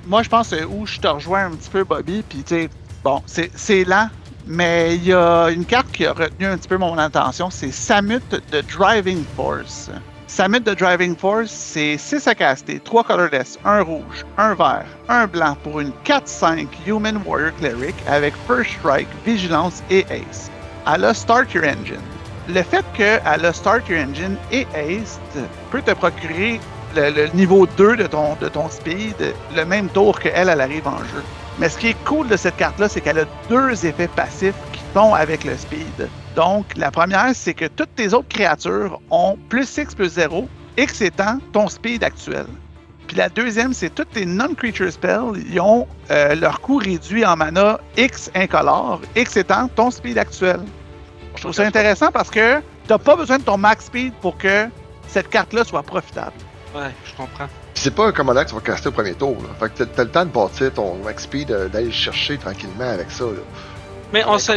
Moi je pense où je te rejoins un petit peu Bobby, puis tu sais, bon, c'est lent, mais il y a une carte qui a retenu un petit peu mon attention, c'est Samut de Driving Force. Samut de Driving Force, c'est 6 à caster, 3 colorless, 1 rouge, 1 vert, 1 blanc pour une 4-5 Human Warrior Cleric avec First Strike, Vigilance et Ace. Elle a Start Your Engine. Le fait qu'elle a Start Your Engine et Ace peut te procurer le niveau 2 de ton speed le même tour qu'elle arrive en jeu. Mais ce qui est cool de cette carte-là, c'est qu'elle a 2 effets passifs qui vont avec le speed. Donc, la première, c'est que toutes tes autres créatures ont plus X plus 0, X étant ton speed actuel. Puis la deuxième, c'est toutes tes non-creature spells, ils ont leur coût réduit en mana X incolore, X étant ton speed actuel. Je trouve ça intéressant parce que t'as pas besoin de ton max speed pour que cette carte-là soit profitable. Ouais, je comprends. C'est pas un commandant que tu vas caster au premier tour. Là. Fait que t'as le temps de bâtir ton max speed, d'aller le chercher tranquillement avec ça. Là. Mais on se...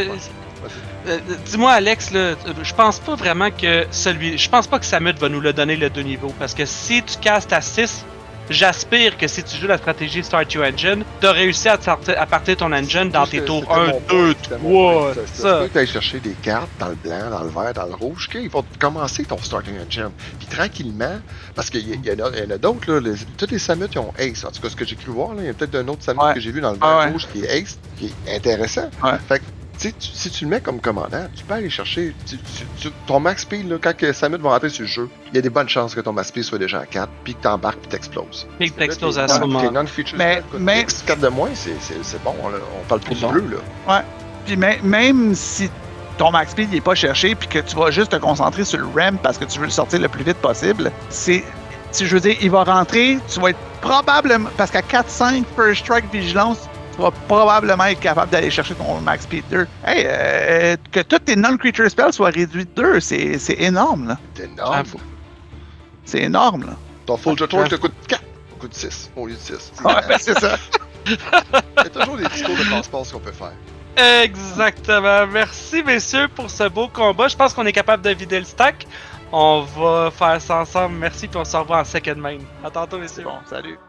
dis-moi Alex, là, je pense pas vraiment que je pense pas que Samut va nous le donner le 2 niveaux. Parce que si tu castes à 6, j'aspire que si tu joues la stratégie Start Your Engine, t'as réussi à partir ton engine dans tes tours 1, 2, 3, ça. Tu peux aller chercher des cartes dans le blanc, dans le vert, dans le rouge, ils vont commencer ton Starting Engine. Puis tranquillement, parce qu'il y en a d'autres, là, tous les Samuts ils ont Ace. En tout cas, ce que j'ai cru voir, là, il y a peut-être un autre Samut que j'ai vu dans le vert rouge qui est Ace, qui est intéressant. Ouais. Fait que, si tu le mets comme commandant, tu peux aller chercher ton max speed, là, quand Samut va rentrer sur le jeu, il y a des bonnes chances que ton max speed soit déjà à 4, puis que t'embarques puis t'exploses. Puis que t'exploses à ce moment. Tes non-features, mais 4 de moins, c'est bon, là. On parle plus du bleu, là. Ouais. Puis même si ton max speed n'est pas cherché, puis que tu vas juste te concentrer sur le ramp parce que tu veux le sortir le plus vite possible, si je veux dire, il va rentrer, tu vas être probablement, parce qu'à 4-5 First Strike Vigilance, tu vas probablement être capable d'aller chercher ton max speed 2. Hey, que tous tes non-creature spells soient réduits de 2, c'est énorme, là. C'est énorme. C'est énorme, là. Ton Full Torch te coûte 4, coûte 6 au lieu de 6. Ouais, ben c'est ça. Il y a toujours des petits tours de passe-passe qu'on peut faire. Exactement. Merci, messieurs, pour ce beau combat. Je pense qu'on est capable de vider le stack. On va faire ça ensemble. Merci, puis on se revoit en second main. À tantôt, messieurs. Bon, salut.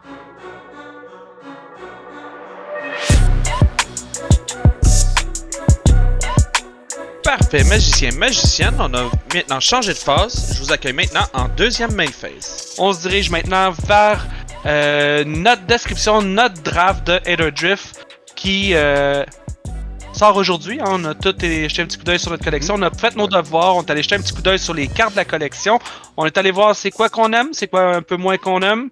Parfait, magicienne, on a maintenant changé de phase. Je vous accueille maintenant en deuxième main phase. On se dirige maintenant vers notre description, notre draft de Elderdrift qui sort aujourd'hui. Hein, on a tout allé jeter un petit coup d'œil sur notre collection. On a fait nos devoirs. On est allé jeter un petit coup d'œil sur les cartes de la collection. On est allé voir c'est quoi qu'on aime, c'est quoi un peu moins qu'on aime.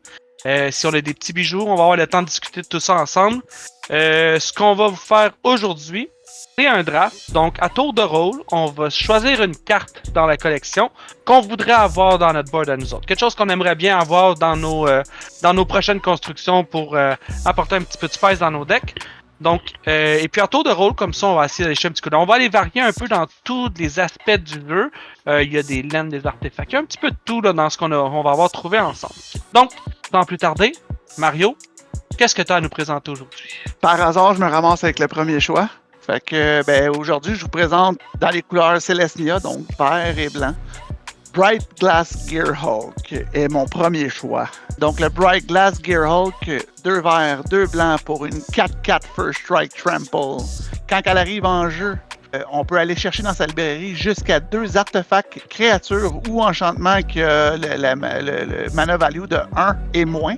Si on a des petits bijoux, on va avoir le temps de discuter de tout ça ensemble. Ce qu'on va vous faire aujourd'hui, c'est un draft. Donc, à tour de rôle, on va choisir une carte dans la collection qu'on voudrait avoir dans notre board à nous autres. Quelque chose qu'on aimerait bien avoir dans nos prochaines constructions pour apporter un petit peu de spice dans nos decks. Donc, et puis à tour de rôle, comme ça, on va essayer d'aller jeter un petit coup d'œil. On va aller varier un peu dans tous les aspects du jeu. Il y a des laines, des artefacts, il y a un petit peu de tout là, dans ce on va avoir trouvé ensemble. Donc, sans plus tarder, Mario, qu'est-ce que tu as à nous présenter aujourd'hui? Par hasard, je me ramasse avec le premier choix. Fait que, ben, aujourd'hui, je vous présente dans les couleurs Celestia, donc vert et blanc. Bright Glass Gearhulk est mon premier choix. Donc, le Bright Glass Gearhulk, 2 verts, 2 blancs pour une 4/4 First Strike Trample. Quand elle arrive en jeu, on peut aller chercher dans sa librairie jusqu'à 2 artefacts, créatures ou enchantements qui ont le mana value de 1 et moins.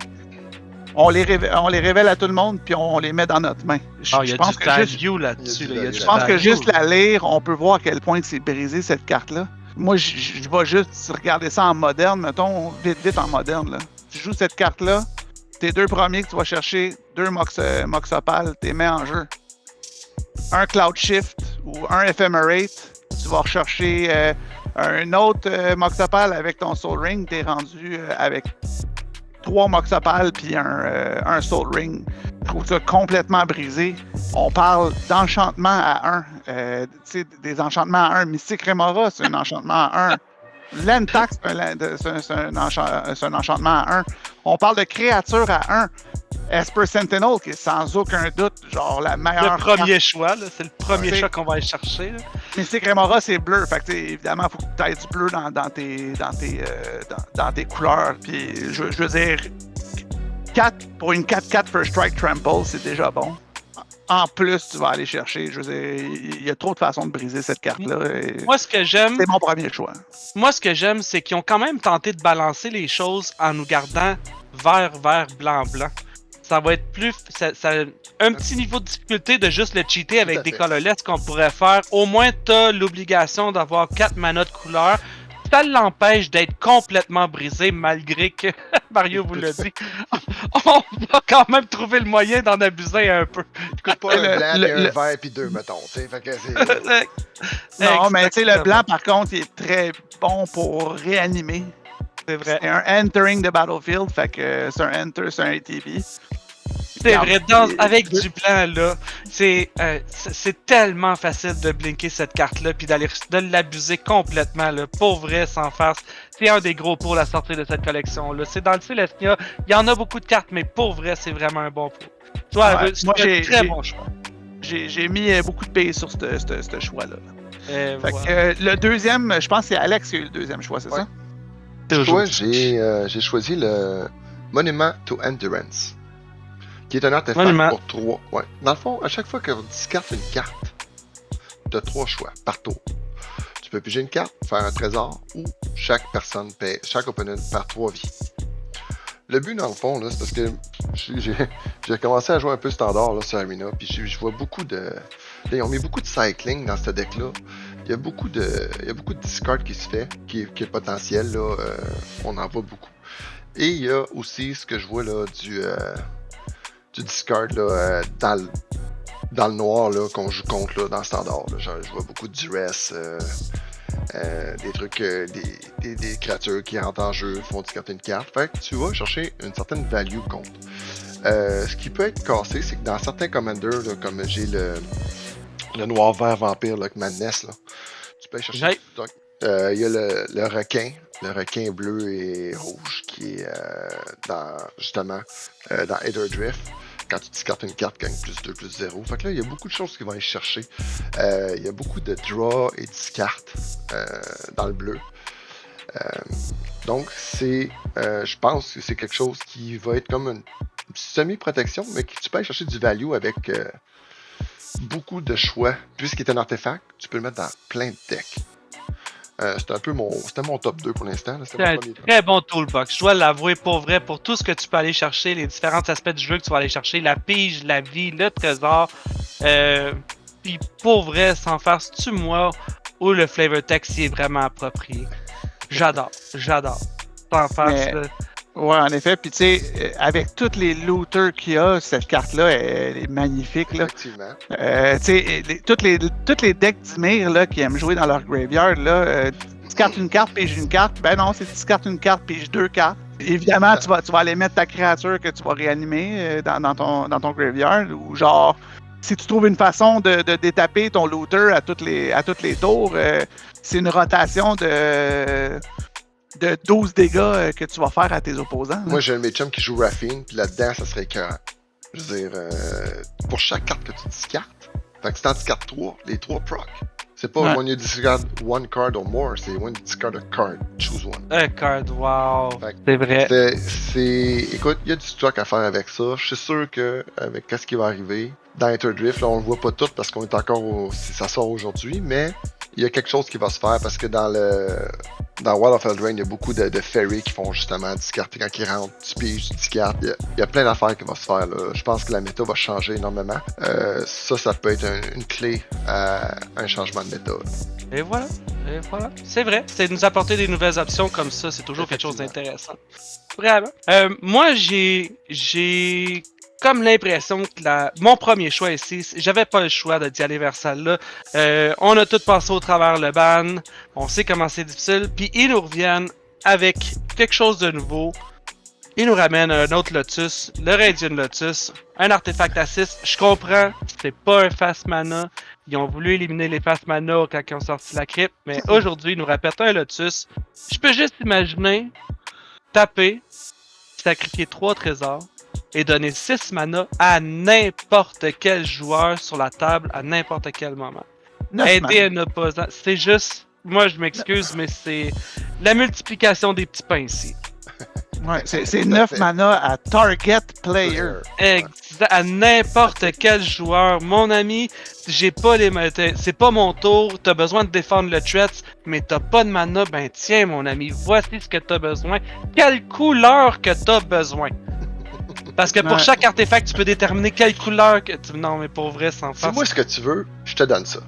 On les révèle à tout le monde, puis on les met dans notre main. Il y a du value là-dessus. Je pense que juste la lire, on peut voir à quel point c'est brisé, cette carte-là. Moi, je vais juste regarder ça en moderne, mettons, vite en moderne. Là. Tu joues cette carte-là, tes 2 premiers que tu vas chercher, 2 Mox Opal, tu les mets en jeu. Un Cloud Shift ou un Ephemerate, tu vas rechercher un autre Mox Opal avec ton Soul Ring, tu es rendu avec 3 Mox Opal puis un Soul Ring. Je trouve ça complètement brisé. On parle d'enchantement à 1. Des enchantements à 1. Mystic Remora, c'est un enchantement à 1. Lentax, c'est un enchantement à 1. On parle de créatures à 1. Esper Sentinel, qui est sans aucun doute genre la meilleure. Le premier choix, là, c'est le premier choix qu'on va aller chercher. Là. Mystic Remora, c'est bleu. Fait que, évidemment, il faut que tu aies du bleu dans tes couleurs. Puis, je veux dire, 4 pour une 4/4 First Strike Trample, c'est déjà bon. En plus, tu vas aller chercher. Je veux dire, il y a trop de façons de briser cette carte-là. Moi, ce que j'aime. C'est mon premier choix. Moi, ce que j'aime, c'est qu'ils ont quand même tenté de balancer les choses en nous gardant vert, blanc. Ça va être plus. Un petit niveau de difficulté de juste le cheater avec des colorless qu'on pourrait faire. Au moins, t'as l'obligation d'avoir 4 manas de couleur. Ça l'empêche d'être complètement brisé, malgré que Mario vous l'a dit. On va quand même trouver le moyen d'en abuser un peu. Écoute pas un blanc et un vert puis 2, mettons. Fait que c'est... Non, mais tu sais, le blanc, par contre, il est très bon pour réanimer. C'est vrai. C'est un entering de battlefield, fait que c'est un enter, c'est un ATB. C'est vrai, avec du blanc là, c'est tellement facile de blinker cette carte-là puis de l'abuser complètement là, pour vrai, sans farce. C'est un des gros pour la sortie de cette collection-là. C'est dans le Celestia, il y en a beaucoup de cartes, mais pour vrai, c'est vraiment un bon pour. Toi, c'est un très bon choix. J'ai mis beaucoup de pays sur ce choix-là. Fait voilà. que, le deuxième, je pense que c'est Alex qui a eu le deuxième choix, c'est ça? Moi, j'ai choisi le Monument to Endurance, qui est un artefact pour 3. Ouais. Dans le fond, à chaque fois qu'on discarte une carte, tu as 3 choix par tour. Tu peux piger une carte, faire un trésor, ou chaque opponent perd 3 vies. Le but, dans le fond, là, c'est parce que j'ai commencé à jouer un peu standard là, sur Arena, puis je vois beaucoup de... Là, ils ont mis beaucoup de cycling dans ce deck-là. Il y a beaucoup de discard qui se fait, qui est potentiel, là, on en voit beaucoup. Et il y a aussi ce que je vois là, du discard là, dans le noir là, qu'on joue contre là, dans le standard. Là. Genre, je vois beaucoup de duress, des trucs, des créatures qui rentrent en jeu, font discarter une carte. Fait que tu vas chercher une certaine value contre. Ce qui peut être cassé, c'est que dans certains commanders, là, comme j'ai le noir-vert vampire, là, avec Madness, là, tu peux aller chercher. Il y a le requin bleu et rouge qui est dans Aether Drift. Quand tu discartes une carte, gagne +2, +0. Fait que là, il y a beaucoup de choses qui vont aller chercher. Il y a beaucoup de draw et discard dans le bleu. Donc, je pense que c'est quelque chose qui va être comme une semi-protection, mais que tu peux aller chercher du value avec beaucoup de choix. Puisqu'il est un artefact, tu peux le mettre dans plein de decks. C'était mon top 2 pour l'instant. C'est un très bon toolbox. Je dois l'avouer pour vrai, pour tout ce que tu peux aller chercher, les différents aspects du jeu que tu vas aller chercher, la pige, la vie, le trésor. Puis pour vrai, sans faire c'est-tu moi ou le flavor text y est vraiment approprié. J'adore. Sans faire Mais- ça. Ouais, en effet. Puis tu sais, avec tous les looters qu'il y a, cette carte-là, elle est magnifique. Là. Effectivement. Tu sais, toutes les decks d'Ymir là, qui aiment jouer dans leur graveyard, là, discarte une carte, pige une carte. Ben non, c'est discarte une carte, pige deux cartes. Évidemment, tu vas aller mettre ta créature que tu vas réanimer dans ton graveyard. Ou genre, si tu trouves une façon de détaper ton looter à toutes les tours, c'est une rotation de 12 dégâts que tu vas faire à tes opposants. Moi, j'ai un de mes chums qui joue Raffine, puis là-dedans, ça serait écœurant. Je veux dire, pour chaque carte que tu discartes, fait que si t'en discartes 3, les 3 proc. C'est pas Ouais. when you discard one card or more, c'est when you discard a card, choose one. Un card, wow. Fait que C'est vrai. Écoute, il y a du stock à faire avec ça. Je suis sûr que avec qu'est-ce qui va arriver dans Interdrift, là, on le voit pas tout parce qu'on est encore ça sort aujourd'hui, mais il y a quelque chose qui va se faire parce que dans Wild of Eldraine, il y a beaucoup de fairies qui font justement discarter quand ils rentrent, tu piges, tu discartes. Il y a plein d'affaires qui vont se faire là. Je pense que la méta va changer énormément. Ça peut être une clé à un changement de méta. Et voilà. C'est vrai. C'est de nous apporter des nouvelles options comme ça, c'est toujours quelque chose d'intéressant. Vraiment. Moi, j'ai comme l'impression que mon premier choix ici, j'avais pas le choix d'y aller vers celle-là. On a tout passé au travers le ban, on sait comment c'est difficile, puis ils nous reviennent avec quelque chose de nouveau. Ils nous ramènent un autre Lotus, le Radiant Lotus, un artefact à 6. Je comprends, c'est pas un fast mana. Ils ont voulu éliminer les fast mana quand ils ont sorti la crypte, mais aujourd'hui, ils nous répètent un Lotus. Je peux juste imaginer taper, sacrifier 3 trésors et donner 6 mana à n'importe quel joueur sur la table à n'importe quel moment. 9 Aider un opposant, c'est juste, moi je m'excuse, mais c'est la multiplication des petits pains ici. Ouais, c'est 9 mana à target player. Exact, à n'importe quel joueur. Mon ami, j'ai pas les c'est pas mon tour, t'as besoin de défendre le threat, mais t'as pas de mana, ben tiens mon ami, voici ce que t'as besoin. Quelle couleur que t'as besoin. Parce que pour Ouais. chaque artefact, tu peux déterminer quelle couleur que tu... Non, mais pour vrai, sans faire... Dis-moi ce que tu veux, je te donne ça.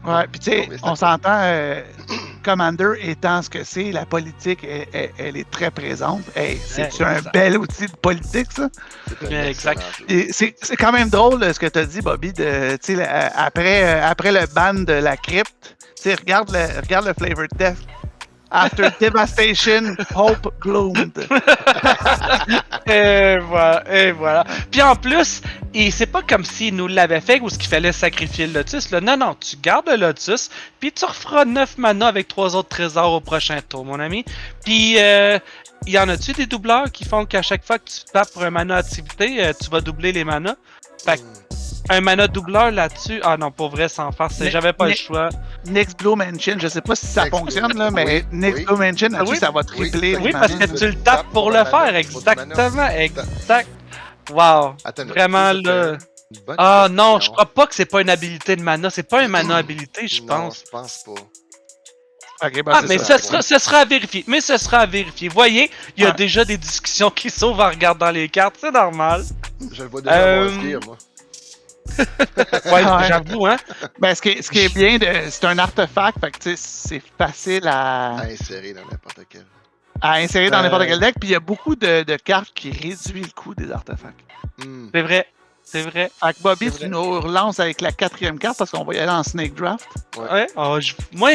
Ouais, puis tu sais, on s'entend, Commander étant ce que c'est, la politique, elle est très présente. Hey, c'est un Exact. bel outil de politique, ça. C'est un Bien, excellent exact. jeu. Et c'est quand même drôle ce que tu as dit, Bobby, de, tu sais, après le ban de la crypte, tu sais, regarde le flavor test. After devastation, hope bloomed. Et voilà. Puis en plus, c'est pas comme s'il nous l'avait fait ou ce qu'il fallait sacrifier le Lotus. Là. Non, tu gardes le Lotus, puis tu referas 9 mana avec 3 autres trésors au prochain tour, mon ami. Puis, y en a-tu des doubleurs qui font qu'à chaque fois que tu tapes pour un mana activité, tu vas doubler les manas? Fait que, un mana doubleur là-dessus, ah non, pour vrai, sans farce, j'avais pas le choix. Next Blue Mansion, je sais pas si ça Next fonctionne, Blue là, mais oui, Next oui. Blue Mansion, là-dessus, Oui, ça va tripler. oui, Oui, les parce manas. que tu le tapes pour le faire, exactement, exact. Wow, Attends, vraiment ça, là. c'est une bonne Ah non, je question. crois pas que c'est pas une habilité de mana, c'est pas un mana habilité, je Non, pense. je pense pas. Ok, ben, Ah, c'est mais ça. ce sera à vérifier. Mais ce sera à vérifier. Voyez, il y a Ouais. déjà des discussions qui s'ouvrent en regardant les cartes, c'est normal. Je le vois déjà à Gear, moi. Ouais, Ouais. j'avoue, hein. Ben, ce qui est bien, c'est un artefact, fait que tu sais, c'est facile À insérer dans n'importe quel. à insérer dans n'importe Euh, quel deck, puis il y a beaucoup de cartes qui réduisent le coût des artefacts. Hmm. C'est vrai. C'est vrai. Fait que Bobby, C'est tu vrai. nous relances avec la 4e carte parce qu'on va y aller en Snake Draft. Ouais. Oh, moi,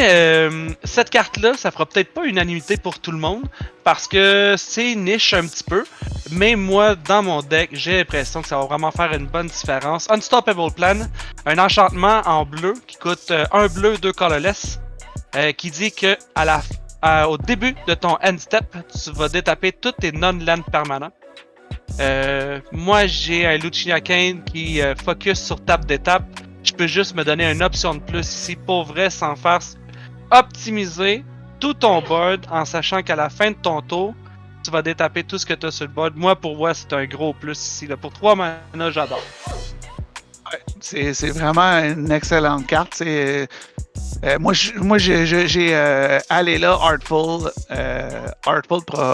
cette carte-là, ça fera peut-être pas unanimité pour tout le monde parce que c'est niche un petit peu. Mais moi, dans mon deck, j'ai l'impression que ça va vraiment faire une bonne différence. Unstoppable Plan, un enchantement en bleu qui coûte 1 bleu, 2 colorless, qui dit que au début de ton end step, tu vas détaper tous tes non-land permanents. Moi, j'ai un Lucinia Kane qui focus sur tape d'étape. Je peux juste me donner une option de plus ici, pour vrai, sans farce. Optimiser tout ton board en sachant qu'à la fin de ton tour, tu vas détaper tout ce que tu as sur le board. Moi, pour moi, c'est un gros plus ici. Là. Pour 3 mana, j'adore. C'est vraiment une excellente carte. Moi, j'ai Alela, Artful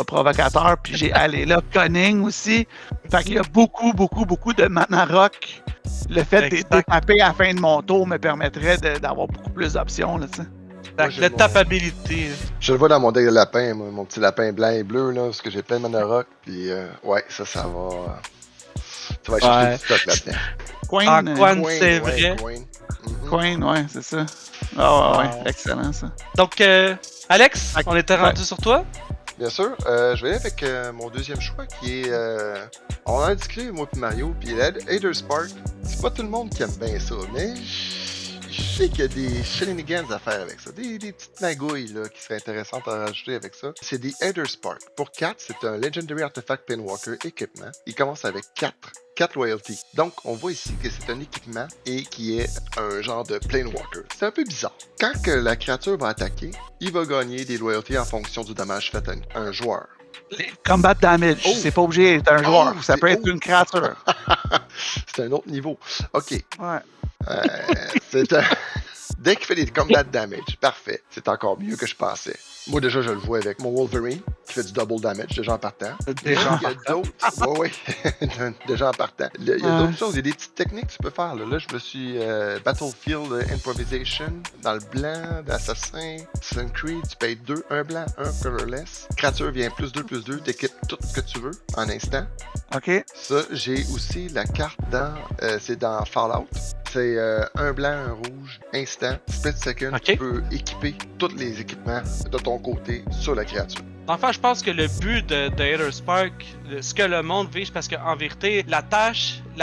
Provocateur, puis j'ai Alela Cunning aussi. Fait qu'il y a beaucoup de mana rock. Le fait de taper à la fin de mon tour me permettrait d'avoir beaucoup plus d'options, là, tu sais. La tapabilité. Je le vois dans mon deck de lapin, moi, mon petit lapin blanc et bleu, là, parce que j'ai plein de mana rock, puis ouais, ça va... Tu vas chercher du stock là-dedans. Queen, c'est vrai. Queen, ouais, c'est ça. Ah ouais, excellent ça. Donc, Alex, on était rendu sur toi? Bien sûr, je vais aller avec mon deuxième choix qui est... on en a discuté, moi et Mario, puis Aether Spark. C'est pas tout le monde qui aime bien ça, mais je sais qu'il y a des shenanigans à faire avec ça. Des petites magouilles là, qui seraient intéressantes à rajouter avec ça. C'est des Aether Spark. Pour 4, c'est un Legendary Artifact Planewalker équipement. Il commence avec 4 loyalty. Donc, on voit ici que c'est un équipement et qui est un genre de Planewalker. C'est un peu bizarre. Quand que la créature va attaquer, il va gagner des loyalties en fonction du dommage fait à un joueur. Les combat damage, c'est pas obligé d'être un joueur, ça peut être une créature. C'est un autre niveau. OK. Ouais. C'est un... Dès qu'il fait des combat damage, parfait. C'est encore mieux que je pensais. Moi, déjà, je le vois avec mon Wolverine, qui fait du double damage, déjà en partant. Déjà. Il y a d'autres... Oui. Déjà en partant. Il y a d'autres choses. Il y a des petites techniques que tu peux faire. Là, je me suis... Battlefield Improvisation, dans le blanc, d'Assassin, Assassin's Creed, tu payes 2, un blanc, un colorless. Créature vient +2/+2, t'équipes tout ce que tu veux, en instant. OK. Ça, j'ai aussi la carte dans... c'est dans Fallout. C'est un blanc, un rouge, instant, split second. Okay. Tu peux équiper tous les équipements de ton côté sur la créature. Enfin, je pense que le but de Aether Spark, ce que le monde vise, parce qu'en vérité, la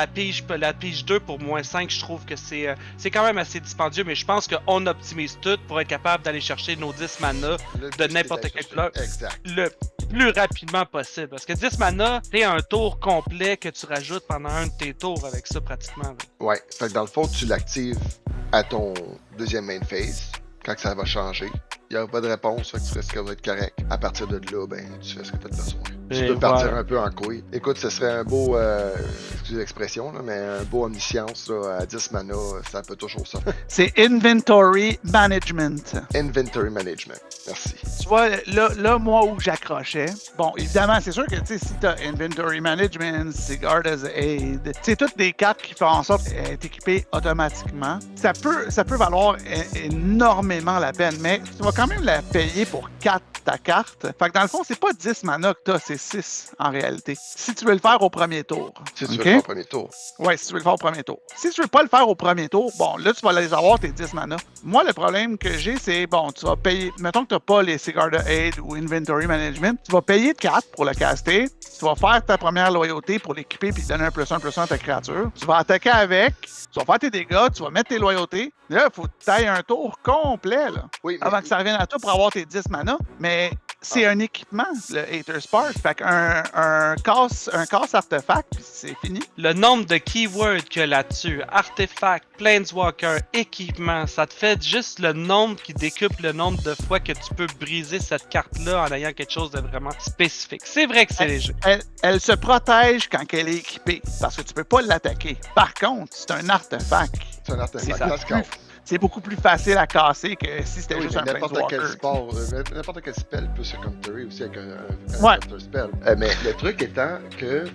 pige 2 pour -5, je trouve que c'est quand même assez dispendieux, mais je pense qu'on optimise tout pour être capable d'aller chercher nos 10 mana de n'importe quelle couleur le plus rapidement possible. Parce que 10 mana, c'est un tour complet que tu rajoutes pendant un de tes tours avec ça pratiquement. Là. Ouais, fait que dans le fond, tu l'actives à ton deuxième main phase, quand ça va changer. Il n'y a pas de réponse, fait que tu fais ce qui va être correct. À partir de là, ben, tu fais ce que tu as besoin. Tu peux partir un peu en couille. Écoute, ce serait un beau, excusez l'expression, là, mais un beau omniscience là, à 10 mana, ça peut toujours sortir. C'est Inventory Management. Inventory Management, merci. Tu vois, là moi, où j'accrochais, bon, évidemment, c'est sûr que, tu sais, si t'as Inventory Management, c'est Guard as Aid, c'est toutes des cartes qui font en sorte d'être équipées automatiquement. Ça peut valoir énormément la peine, mais tu vas quand même la payer pour 4 ta carte. Fait que dans le fond, c'est pas 10 mana que t'as, c'est 6 en réalité. Si tu veux le faire au premier tour. Si tu veux le faire au premier tour. Ouais, si tu veux le faire au premier tour. Si tu veux pas le faire au premier tour, bon, là, tu vas les avoir tes 10 mana. Moi, le problème que j'ai, c'est, bon, tu vas payer, mettons que t'as pas les Sigard of Aid ou Inventory Management, tu vas payer 4 pour le caster, tu vas faire ta première loyauté pour l'équiper puis donner un +1/+1 à ta créature. Tu vas attaquer avec, tu vas faire tes dégâts, tu vas mettre tes loyautés. Là, il faut que tu ailles un tour complet, là, oui, mais... avant que ça revienne à toi pour avoir tes 10 mana. Mais c'est un équipement, le Aether Spark. Fait qu'un casse artefact, puis c'est fini. Le nombre de keywords qu'il y a là-dessus, artefact, planeswalker, équipement, ça te fait juste le nombre qui décuple le nombre de fois que tu peux briser cette carte-là en ayant quelque chose de vraiment spécifique. C'est vrai que c'est léger. Elle se protège quand elle est équipée, parce que tu peux pas l'attaquer. Par contre, c'est un artefact. C'est un artefact. C'est beaucoup plus facile à casser que si c'était juste un Planeswalker. N'importe quel spell peut se counterer aussi avec un counter spell. Mais le truc étant que,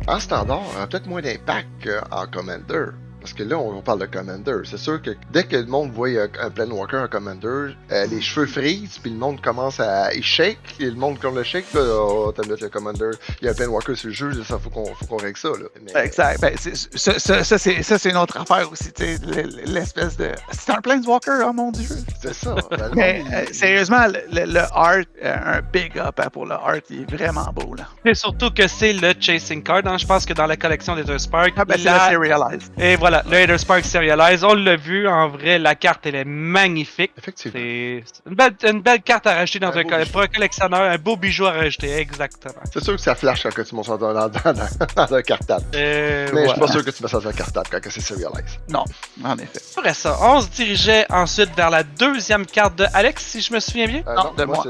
en standard, on a peut-être moins d'impact qu'en Commander. Parce que là, on parle de Commander. C'est sûr que dès que le monde voit un Planewalker en Commander, les cheveux frisent, puis le monde commence à shake, et le monde comme le shake, là, oh, t'as mis le Commander, il y a un Planewalker sur le jeu, ça faut qu'on règle ça, là. Mais, exact. Ben, ça, c'est une autre affaire aussi, tu sais, l'espèce de... C'est un Planeswalker, oh mon Dieu! C'est ça. Mais sérieusement, le art, un big up pour le art, il est vraiment beau, là. Et surtout que c'est le Chasing Card, hein. Je pense que dans la collection d'Aether Spark... c'est le Serialized. Et voilà. Le Aether Spark Serialized, on l'a vu, en vrai, la carte, elle est magnifique. Effectivement. C'est une belle carte à rajouter pour un collectionneur, un beau bijou à rajouter, exactement. C'est sûr que ça flash quand tu montes ça dans un cartable. Mais je suis pas sûr que tu mets ça dans un cartable quand c'est Serialized. Non, en effet. Après ça, on se dirigeait ensuite vers la deuxième carte de Alex, si je me souviens bien. Non, de moi.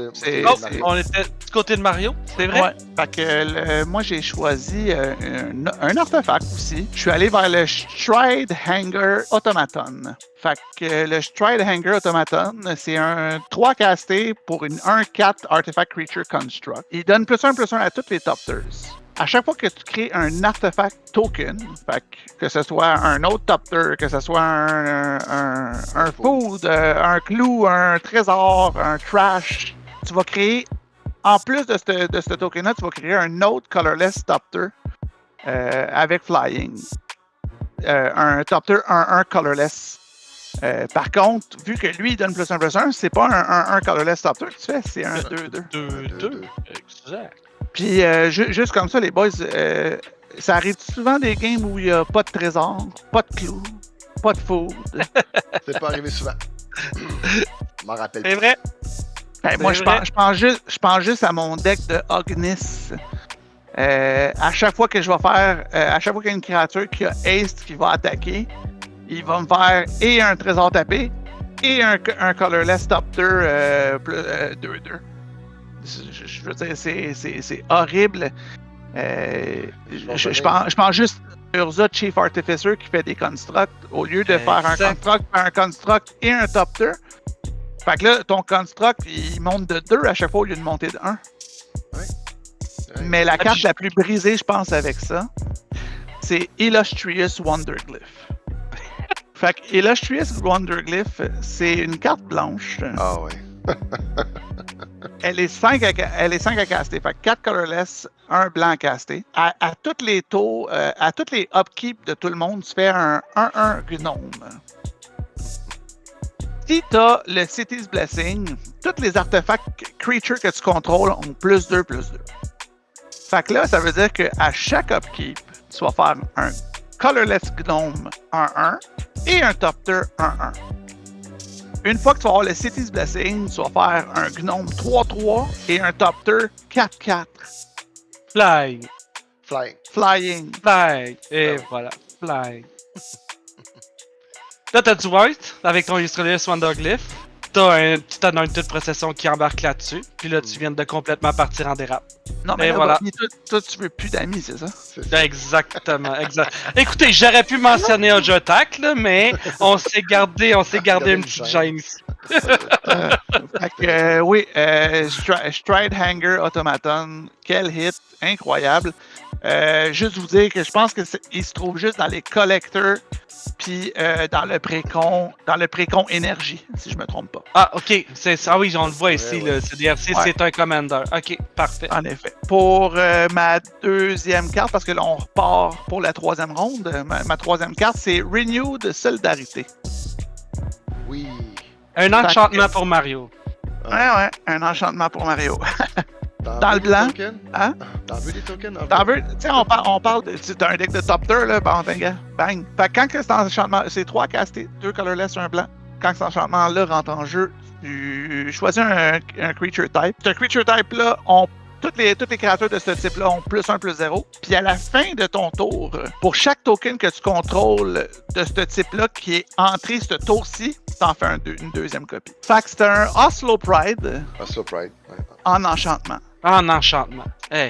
On était du côté de Mario, c'est vrai? Ouais, fait que moi j'ai choisi un artefact aussi. Je suis allé vers le Shrine Stride Hanger Automaton. Fait que le Stride Hanger Automaton, c'est un 3 casté pour une 1-4 Artifact Creature Construct. Il donne +1/+1 à toutes les Topters. À chaque fois que tu crées un artefact token, fait que ce soit un autre Topter, que ce soit un food, un clou, un trésor, un trash, tu vas créer, en plus de ce token-là, tu vas créer un autre colorless Topter avec flying. Un Topter 1-1 colorless. Par contre, vu que lui il donne +1/+1, c'est pas un colorless Topter que tu fais, c'est un 2-2. 2-2. Exact. Puis, juste comme ça, les boys, ça arrive souvent des games où il n'y a pas de trésor, pas de clous, pas de food. C'est pas arrivé souvent. Je m'en rappelle. C'est vrai. Ben, moi, je pense juste à mon deck de Ognis. À chaque fois que je vais faire, à chaque fois qu'il y a une créature qui a Haste qui va attaquer, il va me faire et un trésor tapé et un colorless Topter 2-2. Je veux dire, c'est horrible. Je pense juste à Urza Chief Artificer qui fait des constructs au lieu de faire un construct et un Topter. Fait que là, ton construct, il monte de 2 à chaque fois au lieu de monter de 1. Ouais. Mais la carte la plus brisée, je pense, avec ça, c'est Illustrious Wonderglyph. Fait que Illustrious Wonderglyph, c'est une carte blanche. Ah ouais. Elle est 5 à caster. Fait que 4 colorless, 1 blanc à caster. À tous les tours, à tous les upkeep de tout le monde, tu fais un 1-1 gnome. Si t'as le City's Blessing, tous les artefacts creatures que tu contrôles ont +2/+2. Fait que là, ça veut dire qu'à chaque upkeep, tu vas faire un colorless gnome 1-1 et un Topter 1-1. Une fois que tu vas avoir le City's Blessing, tu vas faire un gnome 3-3 et un Topter 4-4. Flying. Flying. Et voilà. Flying. Là, t'as du white avec ton Illustrious Wonderglyph. Tu t'as une procession qui embarque là-dessus. Puis là, tu viens de complètement partir en dérape. Non, mais et là, voilà. Toi, tu veux plus d'amis, c'est ça? Exactement, exact. Écoutez, j'aurais pu mentionner un jeu attack, là, mais on s'est gardé une petite gêne ici. Fait que, oui, Stride Hanger Automaton, quel hit, incroyable. Juste vous dire que je pense qu'il se trouve juste dans les collectors puis dans le précon énergie, si je me trompe pas. Ah, ok. Ah oui, on le voit ici, ouais. le CDRC, c'est un commander. Ok, parfait. En effet. Pour ma deuxième carte, parce que là, on repart pour la troisième ronde, ma troisième carte, c'est Renewed Solidarité. Oui. Un enchantement pour Mario. Ouais, un enchantement pour Mario. Dans le blanc. Hein? T'en veux des tokens? T'en veux? Tu sais, on parle de. C'est un deck de Topter, là. Bon, bang. Fait que quand cet enchantement. C'est 3 castés, 2 colorless, 1 blanc. Quand cet enchantement-là rentre en jeu, tu choisis un creature type. Ce creature type-là, toutes les créatures de ce type-là ont +1/+0. Puis à la fin de ton tour, pour chaque token que tu contrôles de ce type-là qui est entré ce tour-ci, t'en fais une deuxième copie. Fait que c'est un Oslo Pride. Oslo Pride, ouais. En enchantement. En enchantement.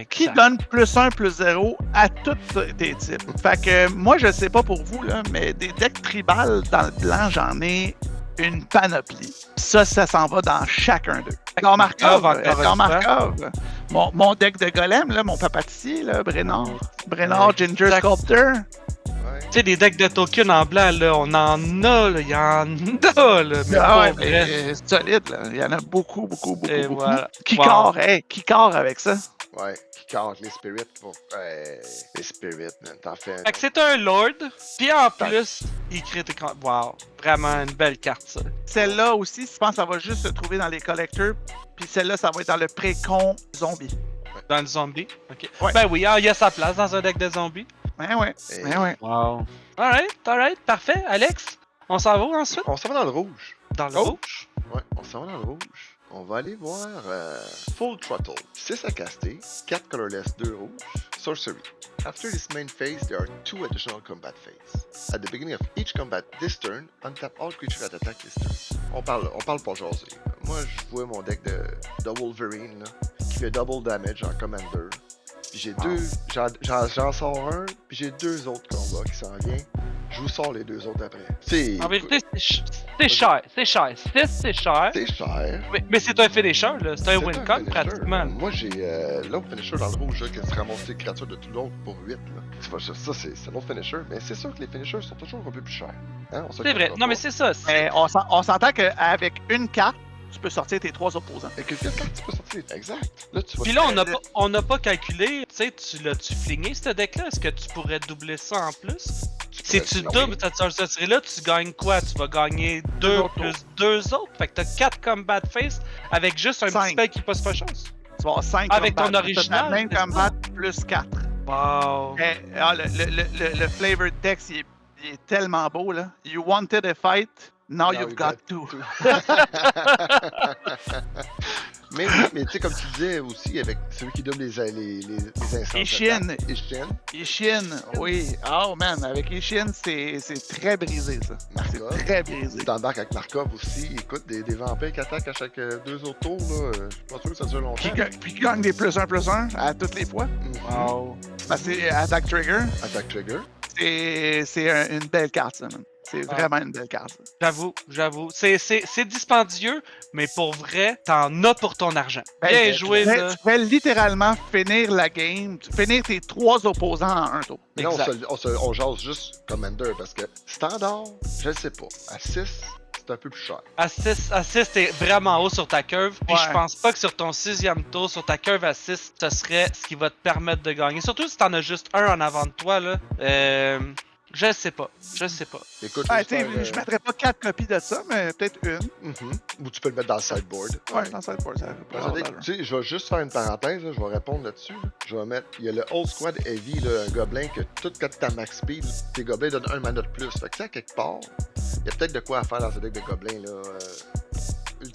Qui donne +1/+0 à tous tes types. Fait que moi, je sais pas pour vous, là, mais des decks tribales dans le blanc, j'en ai une panoplie. Ça s'en va dans chacun d'eux. Edgar Markov. Mon deck de golem, là, mon papatier, là, Brenard Ginger Sculptor. Tu sais, des decks de tokens en blanc, là, on en a, là, il y en a, là. Mais c'est solide, là. Il y en a beaucoup. Voilà. Qui corps avec ça? Ouais, qui carre les spirits pour. Les spirits, man. T'en fais. Fait que c'est un lord, puis en plus, il crée tes. Wow, vraiment une belle carte, ça. Celle-là aussi, je pense que ça va juste se trouver dans les collectors, puis celle-là, ça va être dans le précon zombie. Dans le zombie? Ok. Ouais. Ben oui, il y a sa place dans un deck de zombies. Ouais. Wow. Alright, parfait. Alex, on s'en va ensuite? On s'en va dans le rouge. Dans le rouge? Ouais, on s'en va dans le rouge. On va aller voir Full Throttle. 6 à caster, 4 colorless, 2 rouges. Sorcery. After this main phase, there are 2 additional combat phases. At the beginning of each combat this turn, untap all creatures that attack this turn. On parle pour jaser. Moi, je vois mon deck de Wolverine, là, qui fait double damage en Commander. Puis j'ai j'en sors un, puis j'ai 2 autres combats qui s'en viennent. Je vous sors les deux autres après. C'est... En vérité, c'est cher. C'est cher. 6, c'est cher. C'est cher. Mais c'est un finisher, là. C'est un C'est win-con, finisher. pratiquement. Moi, j'ai l'autre finisher dans le rouge, là, qui se ramassé les créatures de tout l'autre pour 8. Là. C'est pas ça, c'est un autre finisher. Mais c'est sûr que les finishers sont toujours un peu plus chers. Hein? C'est vrai. Non, mais c'est ça. Mais on s'entend qu'avec une carte, tu peux sortir tes 3 opposants. Et que quelqu'un, tu peux sortir. Exact. Là, tu vas... Puis là, on n'a pas calculé, tu sais, tu l'as-tu flingé, ce deck-là? Est-ce que tu pourrais doubler ça en plus? Si tu doubles cette série-là, tu gagnes quoi? Tu vas gagner 2 plus 2 autres? Fait que t'as 4 combat face avec juste un petit spell qui passe pas chance. Tu vas avoir 5 avec combats. ton original. Même combat plus 4. Wow. Le flavored text, il est tellement beau, là. You wanted a fight, now you've got two. mais tu sais, comme tu disais aussi, avec celui qui double les instances. Ishin, oui. Oh man, avec Ishin, c'est très brisé, ça. Markov. C'est très brisé. Tu t'embarques avec Markov aussi. Écoute, des vampires qui attaquent à chaque 2 autres tours, là. Je suis pas sûr que ça dure longtemps. Puis qui gagne des +1/+1 à toutes les fois. Wow. Ben, c'est Attack Trigger. Attack Trigger. C'est une belle carte, ça, man. C'est vraiment une belle carte. J'avoue. C'est dispendieux, mais pour vrai, t'en as pour ton argent. Bien joué, là. Tu peux littéralement finir la game, finir tes 3 opposants en un tour. Mais là, on jase juste Commander, parce que standard, je le sais pas. À 6, c'est un peu plus cher. À 6, t'es vraiment haut sur ta curve. Puis je pense pas que sur ton 6e tour, sur ta curve à 6, ce serait ce qui va te permettre de gagner. Surtout si t'en as juste un en avant de toi, là. Je sais pas. Écoute, je mettrais pas 4 copies de ça, mais peut-être une. Ou tu peux le mettre dans le sideboard. Ouais, dans le sideboard, ça tu sais, je vais juste faire une parenthèse, là, je vais répondre là-dessus. Là. Je vais mettre, il y a le Old Squad Heavy, là, un gobelin que tout quand ta max speed, tes gobelins donnent un mana de plus. Fait que ça, quelque part, il y a peut-être de quoi à faire dans ce deck de gobelins, là.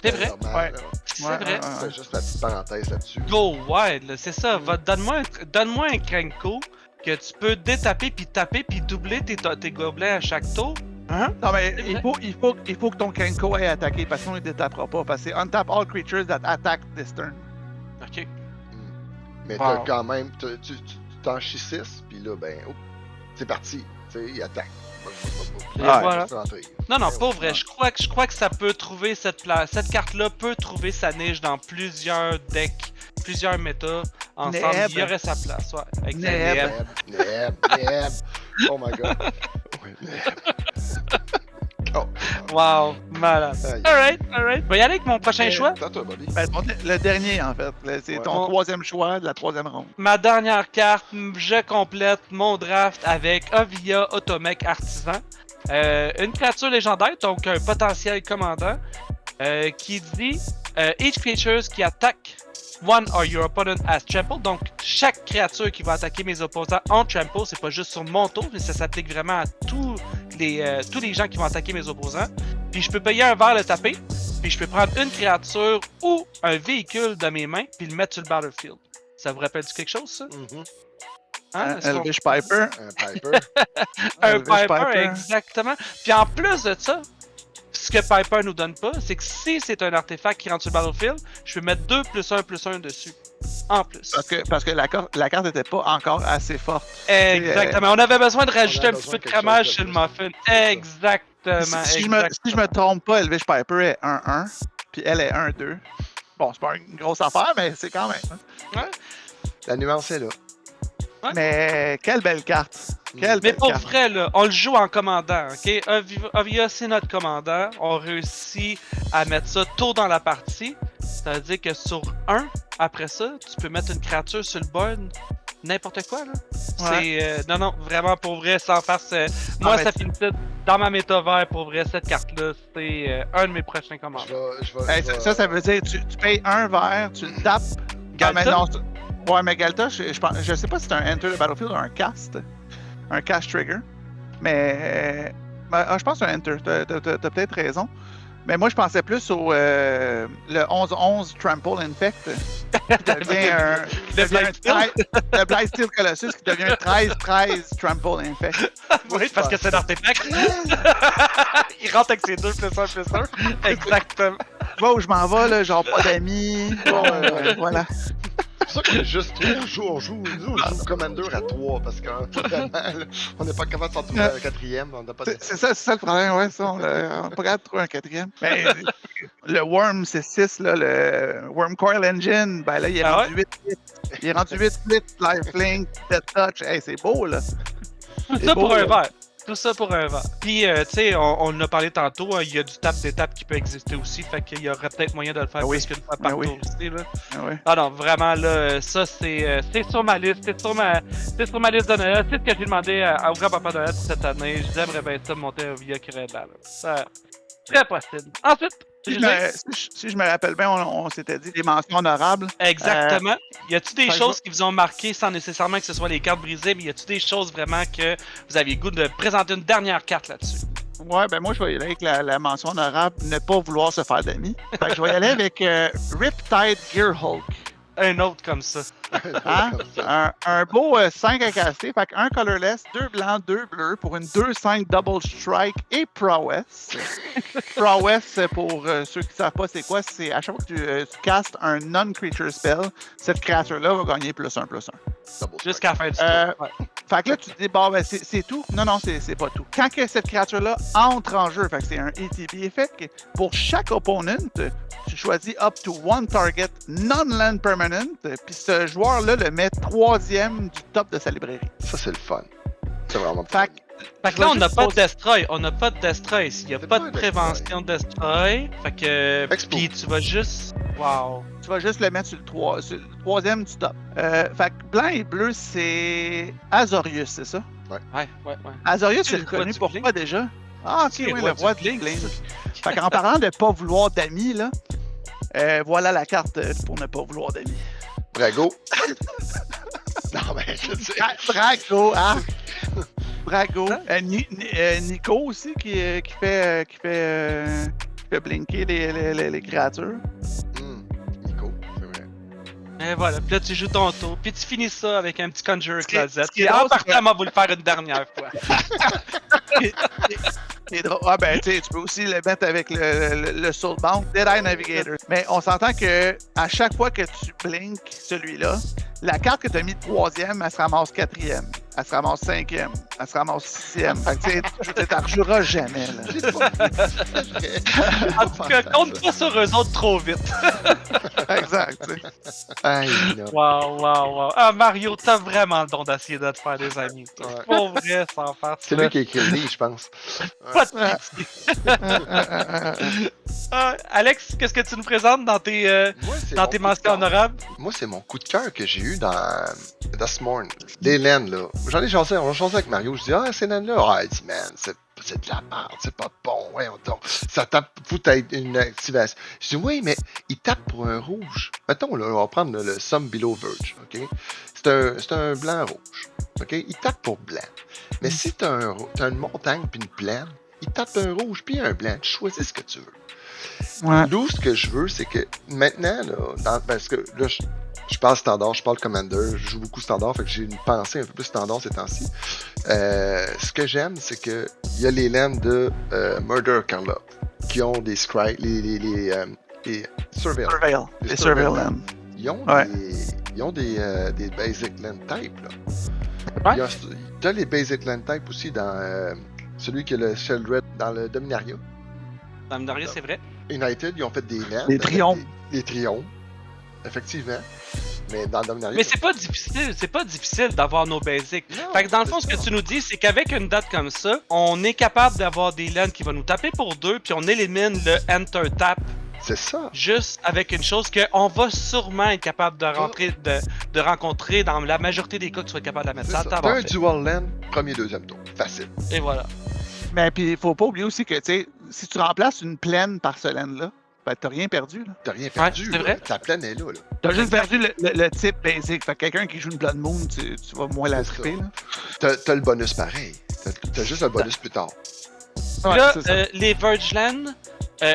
C'est vrai. Ouais. C'est vrai. C'est juste la petite parenthèse là-dessus. Go wild, là, c'est ça. Donne-moi un Krenko que tu peux détaper puis taper puis doubler tes gobelins à chaque tour. Hein? Non, mais il faut que ton Krenko ait attaqué, parce qu'on ne détapera pas. Parce que c'est untap all creatures that attack this turn. Ok. Mais t'as quand même, tu t'en chies 6, puis là, ben, c'est parti. Tu sais, il attaque. Voilà. Non, pour vrai, je crois que ça peut trouver cette carte-là peut trouver sa niche dans plusieurs decks, plusieurs méta ensemble. Il y aurait sa place, ouais. Exactement. Neb. Oh my god. Ouais, oh. Wow, malade. Alright. Je vais y aller avec mon prochain choix. Toi, buddy. Ben, le dernier, en fait. C'est ton 3e choix de la 3e ronde. Ma dernière carte, je complète mon draft avec Ovia Automech Artisan. Une créature légendaire, donc un potentiel commandant, qui dit each creature qui attaque one or your opponent has trample. Donc chaque créature qui va attaquer mes opposants en trample, c'est pas juste sur mon tour, mais ça s'applique vraiment à tous les gens qui vont attaquer mes opposants. Puis je peux payer un vert le taper, puis je peux prendre une créature ou un véhicule de mes mains puis le mettre sur le battlefield. Ça vous rappelle-tu quelque chose, ça? Hein, Elvish Piper. Un Piper, exactement. Puis en plus de ça, ce que Piper nous donne pas, c'est que si c'est un artefact qui rentre sur le battlefield, je peux mettre 2 + 1 dessus. En plus. Parce que la carte n'était pas encore assez forte. Exactement. On avait besoin de rajouter un petit peu de cramage sur le muffin. Exactement. Si je me trompe pas, Elvish Piper est 1-1, puis elle est 1-2. Bon, c'est pas une grosse affaire, mais c'est quand même. Ouais. La nuance est là. Ouais. Mais quelle belle carte. Mais pour vrai, là, on le joue en commandant, ok? Ovia, c'est notre commandant. On réussit à mettre ça tôt dans la partie. Ça veut dire que sur 1, après ça, tu peux mettre une créature sur le board. N'importe quoi, là. Ouais. C'est... non, vraiment, pour vrai, sans farce. Moi, ça finit dans ma méta vert, pour vrai, cette carte-là, c'est un de mes prochains commandants. Ça veut dire tu payes un vert, tu le tapes. Galta? Ouais, mais Galta, je sais pas si c'est un Enter the Battlefield ou un Cast. Un Cast Trigger. Mais je pense que c'est un Enter. T'as peut-être raison. Mais moi, je pensais plus au le 11-11 Trample Infect. Qui devient le Blightsteel Colossus qui devient un 13-13 Trample Infect. Oui, parce que c'est un artefact. Il rentre avec ses 2 + 1 + 1. Exactement. Tu vois où je m'en vais, là, genre pas d'amis. Bon, voilà. pour ça qu'on est juste 3 jours. On joue Commander à 3 parce que vraiment, là, on n'est pas capable de s'en trouver un quatrième. On n'a pas de... C'est ça le problème, ouais, ça. On n'a pas capable de trouver un quatrième. Mais le Worm, c'est 6, là, le Worm Coil Engine, ben là, il est rendu 8 bits. Il est rendu 8 bits, Lifelink, Death Touch. Hey, c'est beau, là. Tout ça pour un verre. Tout ça pour un verre. Puis, tu sais, on en a parlé tantôt, il y a du tap d'étape qui peut exister aussi, fait qu'il y aurait peut-être moyen de le faire plus qu'une fois par tour aussi, là. Ah non, vraiment, là, ça, c'est sur ma liste, c'est sur ma liste de Noël. C'est ce que j'ai demandé à Ouvrir Papa Noël pour cette année. J'aimerais bien ça monter un Via Kirella, là. Ça, très possible. Ensuite, si je me rappelle bien, on s'était dit des mentions honorables. Exactement. Y a-tu des choses qui vous ont marqué sans nécessairement que ce soit les cartes brisées, mais y a-tu des choses vraiment que vous aviez le goût de présenter une dernière carte là-dessus? Ouais, ben moi, je vais y aller avec la mention honorable, ne pas vouloir se faire d'amis. Fait que je vais y aller avec Riptide Gearhulk. Un autre comme ça. Hein? Un beau 5 à casser. Fait qu'un colorless, 2 blancs, 2 bleus pour une 2-5 double strike et prowess. Prowess, pour ceux qui ne savent pas c'est quoi, c'est à chaque fois que tu castes un non-creature spell, cette créature-là va gagner +1/+1. Jusqu'à la fin du tour. Ouais. Fait que là, tu te dis, bon, ben, c'est tout. Non, c'est pas tout. Quand que cette créature-là entre en jeu, fait que c'est un ETB effect, pour chaque opponent, tu choisis up to one target non-land permanent, puis ce joueur-là le met 3e du top de sa librairie. Ça, c'est le fun. C'est vraiment Fait que là, on n'a pas de Destroy. On n'a pas de Destroy. Il n'y a pas de prévention de Destroy. Fait que. Puis tu vas juste. Wow. Tu vas juste le mettre sur le 3e du top. Fait que blanc et bleu, c'est Azorius, c'est ça? Ouais. Azorius, c'est reconnu pour quoi déjà? Ah, ok, oui, le roi du Blink. Fait qu'en parlant de pas vouloir d'amis, là, voilà la carte pour ne pas vouloir d'amis. Brago. Non, mais je sais. Brago, hein? Brago. Nico aussi qui fait blinker les créatures. Nico, c'est vrai. Et voilà, puis là tu joues ton tour, puis tu finis ça avec un petit Conjurer Closet. Puis en partant, on va le faire une dernière fois. C'est drôle. Ah ben tu peux aussi le mettre avec le Soulbound Deadeye Navigator. Mais on s'entend que à chaque fois que tu blinks celui-là, la carte que tu as mis 3e, elle se ramasse 4e. Elle se ramasse 5e. Elle se ramasse 6e. Fait que tu t'en rejoueras jamais. Là. En tout cas, compte pas sur eux autres trop vite. Exact. Wow. Ah, Mario, t'as vraiment le don d'essayer de te faire des amis. C'est pas vrai, sans faire ça. C'est lui qui a écrit le livre, je pense. Pas de pitié. Alex, qu'est-ce que tu nous présentes dans tes mentions honorables? Moi, c'est mon coup de cœur que j'ai eu dans This Morning. Les laines, là. J'en ai chancé, on a chancé avec Mario. Je dis, ces laines-là, il dit, man, c'est de la merde, c'est pas bon, ouais, ça tape, faut être une activation. Je dis, oui, mais il tape pour un rouge. Mettons, là, on va prendre le Some Below Verge, ok? C'est un blanc-rouge, ok? Il tape pour blanc. Mais si t'as une montagne puis une plaine, il tape un rouge puis un blanc. Tu choisis ce que tu veux. Ouais. Nous, ce que je veux, c'est que maintenant, là, parce que là, je parle standard, je parle commander, je joue beaucoup standard, fait que j'ai une pensée un peu plus standard ces temps-ci. Ce que j'aime, c'est que il y a les lands de Murder Karlov qui ont des scry, les Surveil. Les Surveil Lands. Ils ont des basic land type, Ouais. là. T'as les basic land type aussi dans celui qui est le Sheldred dans le Dominaria. Dans le Dominaria, c'est vrai. United, ils ont fait des lands. Les trions. Les trions. Effectivement. Mais dans le Dominaria. Mais c'est pas difficile d'avoir nos basics. Non, fait que dans le fond, ce que tu nous dis, c'est qu'avec une date comme ça, on est capable d'avoir des lands qui vont nous taper pour 2, puis on élimine le Enter Tap. C'est ça. Juste avec une chose qu'on va sûrement être capable de rencontrer dans la majorité des cas que tu sois capable de la mettre. C'est ça. T'as un dual land, premier, deuxième tour. Facile. Et voilà. Mais puis, faut pas oublier aussi que, tu sais, si tu remplaces une plaine par ce land-là, ben, t'as rien perdu, là. T'as rien perdu, c'est vrai. Ta plaine est là. T'as juste perdu le type basic. Fait que quelqu'un qui joue une Blood Moon, tu vas moins la triper, là. T'as le bonus pareil. T'as juste le bonus plus tard. Ouais, là, c'est ça. les Verge Land,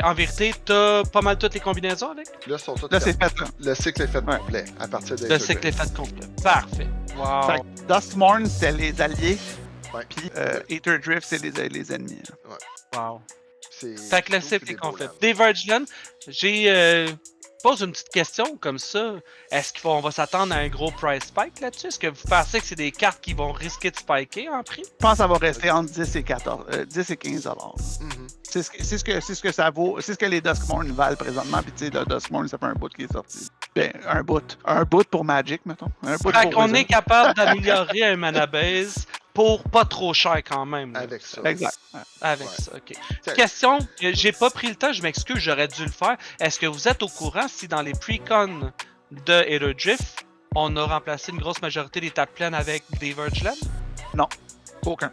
en vérité, t'as pas mal toutes les combinaisons avec? Là, C'est fait, là. Le cycle est fait complet à partir de. Le cycle est fait complet. Parfait. Wow. Fait que Duskmourn, c'était les alliés. Ouais. Puis Aether Drift, c'est les ennemis. Wow. C'est... Fait que le cycle est complet. Des Verge Land, j'ai pose une petite question comme ça. Est-ce qu'on va s'attendre à un gros price spike là-dessus? Est-ce que vous pensez que c'est des cartes qui vont risquer de spiker en prix? Je pense que ça va rester entre 10 et 15 $. C'est ce que ça vaut. C'est ce que les Duskmourn valent présentement. Puis tu sais, le Duskmourn, ça fait un bout qui est sorti. Ben, un bout pour Magic, mettons. Un bout Fait pour qu'on est capable d'améliorer un mana base pour pas trop cher quand même. Là. Avec ça. Exact. Avec Ouais. ça, ok. Question, j'ai pas pris le temps, je m'excuse, j'aurais dû le faire. Est-ce que vous êtes au courant si dans les pre-con de Hero Drift, on a remplacé une grosse majorité des tables pleines avec des Verge Land? Aucun.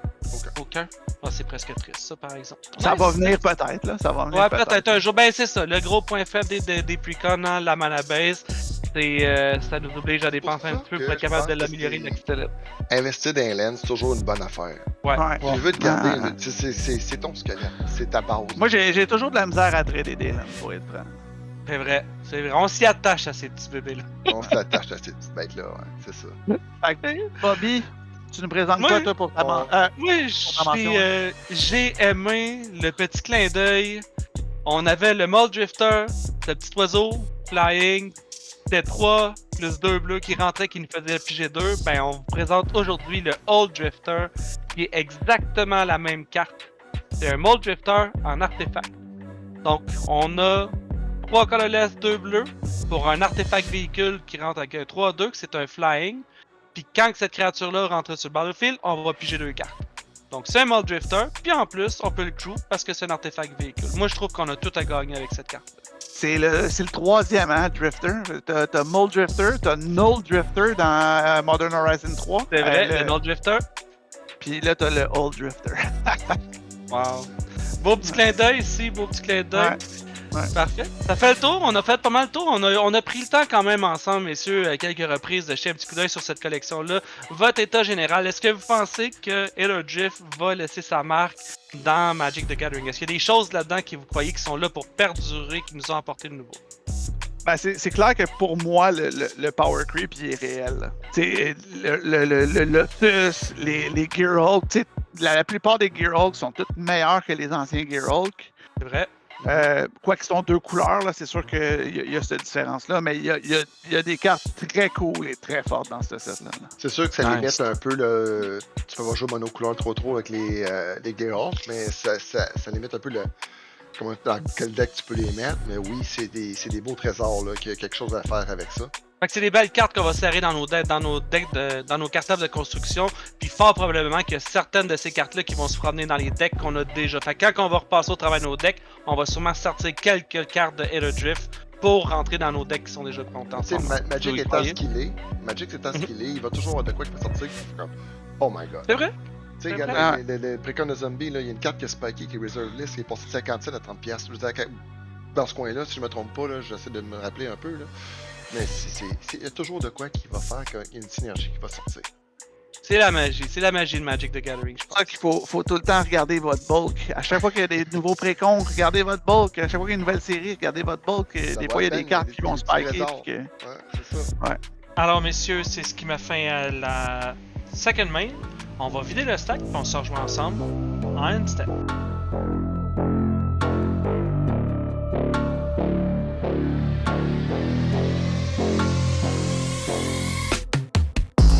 Aucun? Ah, c'est presque triste, ça, par exemple. Ça Ouais, va c'est- venir peut-être, là. Ça va venir Ouais, peut-être un jour. Ben, c'est ça. Le gros point faible des pre-con, hein, la mana base, c'est ça nous oblige à dépenser un ça petit peu que pour être je capable de pense que l'améliorer c'est- next to it. Investir dans les lands, c'est toujours une bonne affaire. Ouais. Ouais. Tu veux te garder, Ah. c'est ton squelette, c'est ta base. Moi, j'ai toujours de la misère à trader des lands, pour être franc. C'est vrai. C'est vrai. On s'y attache à ces petits bébés-là. On s'attache à ces petites bêtes-là, ouais, c'est ça. Fait que, Bobby, tu nous présentes Moi- quoi, toi, pour ta Ouais. bande? Moi, j'ai aimé le petit clin d'œil. On avait le Mold Drifter, ce petit oiseau, flying, c'était 3 plus 2 bleus qui rentrait, qui nous faisait piger 2. Ben, on vous présente aujourd'hui le Old Drifter, qui est exactement la même carte. C'est un Mold Drifter en artefact. Donc, on a 3 colorless, 2 bleus pour un artefact véhicule qui rentre avec un 3-2, que c'est un flying. Puis quand cette créature-là rentre sur le battlefield, on va piger 2 cartes. Donc c'est un Mold Drifter, puis en plus, on peut le crew parce que c'est un artefact véhicule. Moi, je trouve qu'on a tout à gagner avec cette carte. C'est le troisième, hein, Drifter. T'as Mold Drifter, t'as Null Drifter dans Modern Horizon 3. C'est vrai, le Mold Drifter. Puis là, t'as le Old Drifter. Wow. Beau petit clin d'œil ici, beau petit clin d'œil. Ouais. Parfait. Ça fait le tour, on a fait pas mal le tour. On a pris le temps quand même ensemble, messieurs, à quelques reprises de jeter un petit coup d'œil sur cette collection-là. Votre état général, est-ce que vous pensez que Hero Drift va laisser sa marque dans Magic the Gathering? Est-ce qu'il y a des choses là-dedans que vous croyez qui sont là pour perdurer, qui nous ont apporté de nouveau? Ben, c'est clair que pour moi, le power creep il est réel. Là. T'sais, le Lotus, les Gearhulk, la plupart des Gearhulk sont toutes meilleures que les anciens Gearhulk. C'est vrai. Quoi qu'ils sont 2 couleurs, là, c'est sûr qu'il y a cette différence-là, mais il y a des cartes très cool et très fortes dans ce set-là. C'est sûr que ça Nice. limite un peu le. Tu peux pas jouer monocouleur trop avec les Gearhulk, mais ça limite un peu le. Dans quel deck tu peux les mettre, mais oui, c'est des beaux trésors, là, qu'il y a quelque chose à faire avec ça. Fait que c'est des belles cartes qu'on va serrer dans nos decks, dans nos cartables de construction, puis fort probablement qu'il y a certaines de ces cartes-là qui vont se promener dans les decks qu'on a déjà. Fait que quand on va repasser au travail de nos decks, on va sûrement sortir quelques cartes de Hero Drift pour rentrer dans nos decks qui sont déjà contents. Tu sais, Magic étant ce qu'il est, il va toujours avoir de quoi qui peut sortir qui fait comme oh my god. C'est vrai? Tu sais, C'est regarde, le Précon de Zombie, là, il y a une carte qui est spiky, qui est Reserve List, qui est passée de 57 à 30$. Je veux dire, dans ce coin-là, si je me trompe pas, là, j'essaie de me rappeler un peu, là. Mais il y a toujours de quoi qui va faire qu'il y a une synergie qui va sortir. C'est la magie de Magic the Gathering, je C'est pour ça pense. qu'il faut tout le temps regarder votre bulk. À chaque fois qu'il y a des nouveaux précons, regardez votre bulk. À chaque fois qu'il y a une nouvelle série, regardez votre bulk. Des fois, il y a des cartes qui vont spiker. Puis que... Ouais, c'est ça. Alors messieurs, c'est ce qui m'a fait à la second main. On va vider le stack, puis on se rejoint ensemble en end step.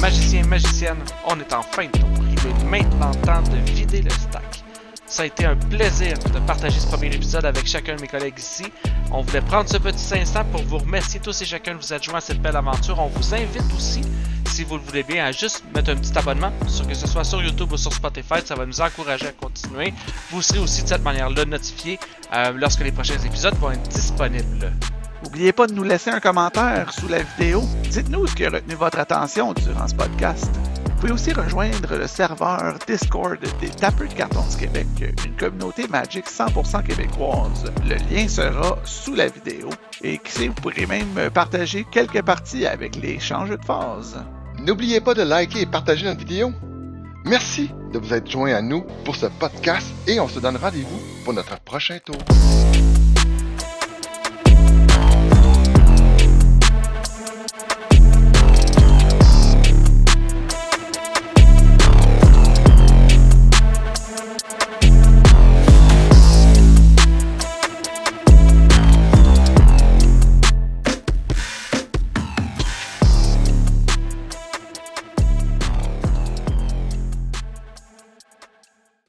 Magicien, magicienne, on est en fin de tour. Il est maintenant temps de vider le stack. Ça a été un plaisir de partager ce premier épisode avec chacun de mes collègues ici. On voulait prendre ce petit instant pour vous remercier tous et chacun de vous être joints à cette belle aventure. On vous invite aussi, si vous le voulez bien, à juste mettre un petit abonnement, que ce soit sur YouTube ou sur Spotify. Ça va nous encourager à continuer. Vous serez aussi de cette manière-là notifié lorsque les prochains épisodes vont être disponibles. N'oubliez pas de nous laisser un commentaire sous la vidéo. Dites-nous ce qui a retenu votre attention durant ce podcast. Vous pouvez aussi rejoindre le serveur Discord des Tapeurs de Cartons du Québec, une communauté Magic 100% québécoise. Le lien sera sous la vidéo. Et qui sait, vous pourrez même partager quelques parties avec les changeurs de phase. N'oubliez pas de liker et partager notre vidéo. Merci de vous être joints à nous pour ce podcast et on se donne rendez-vous pour notre prochain tour.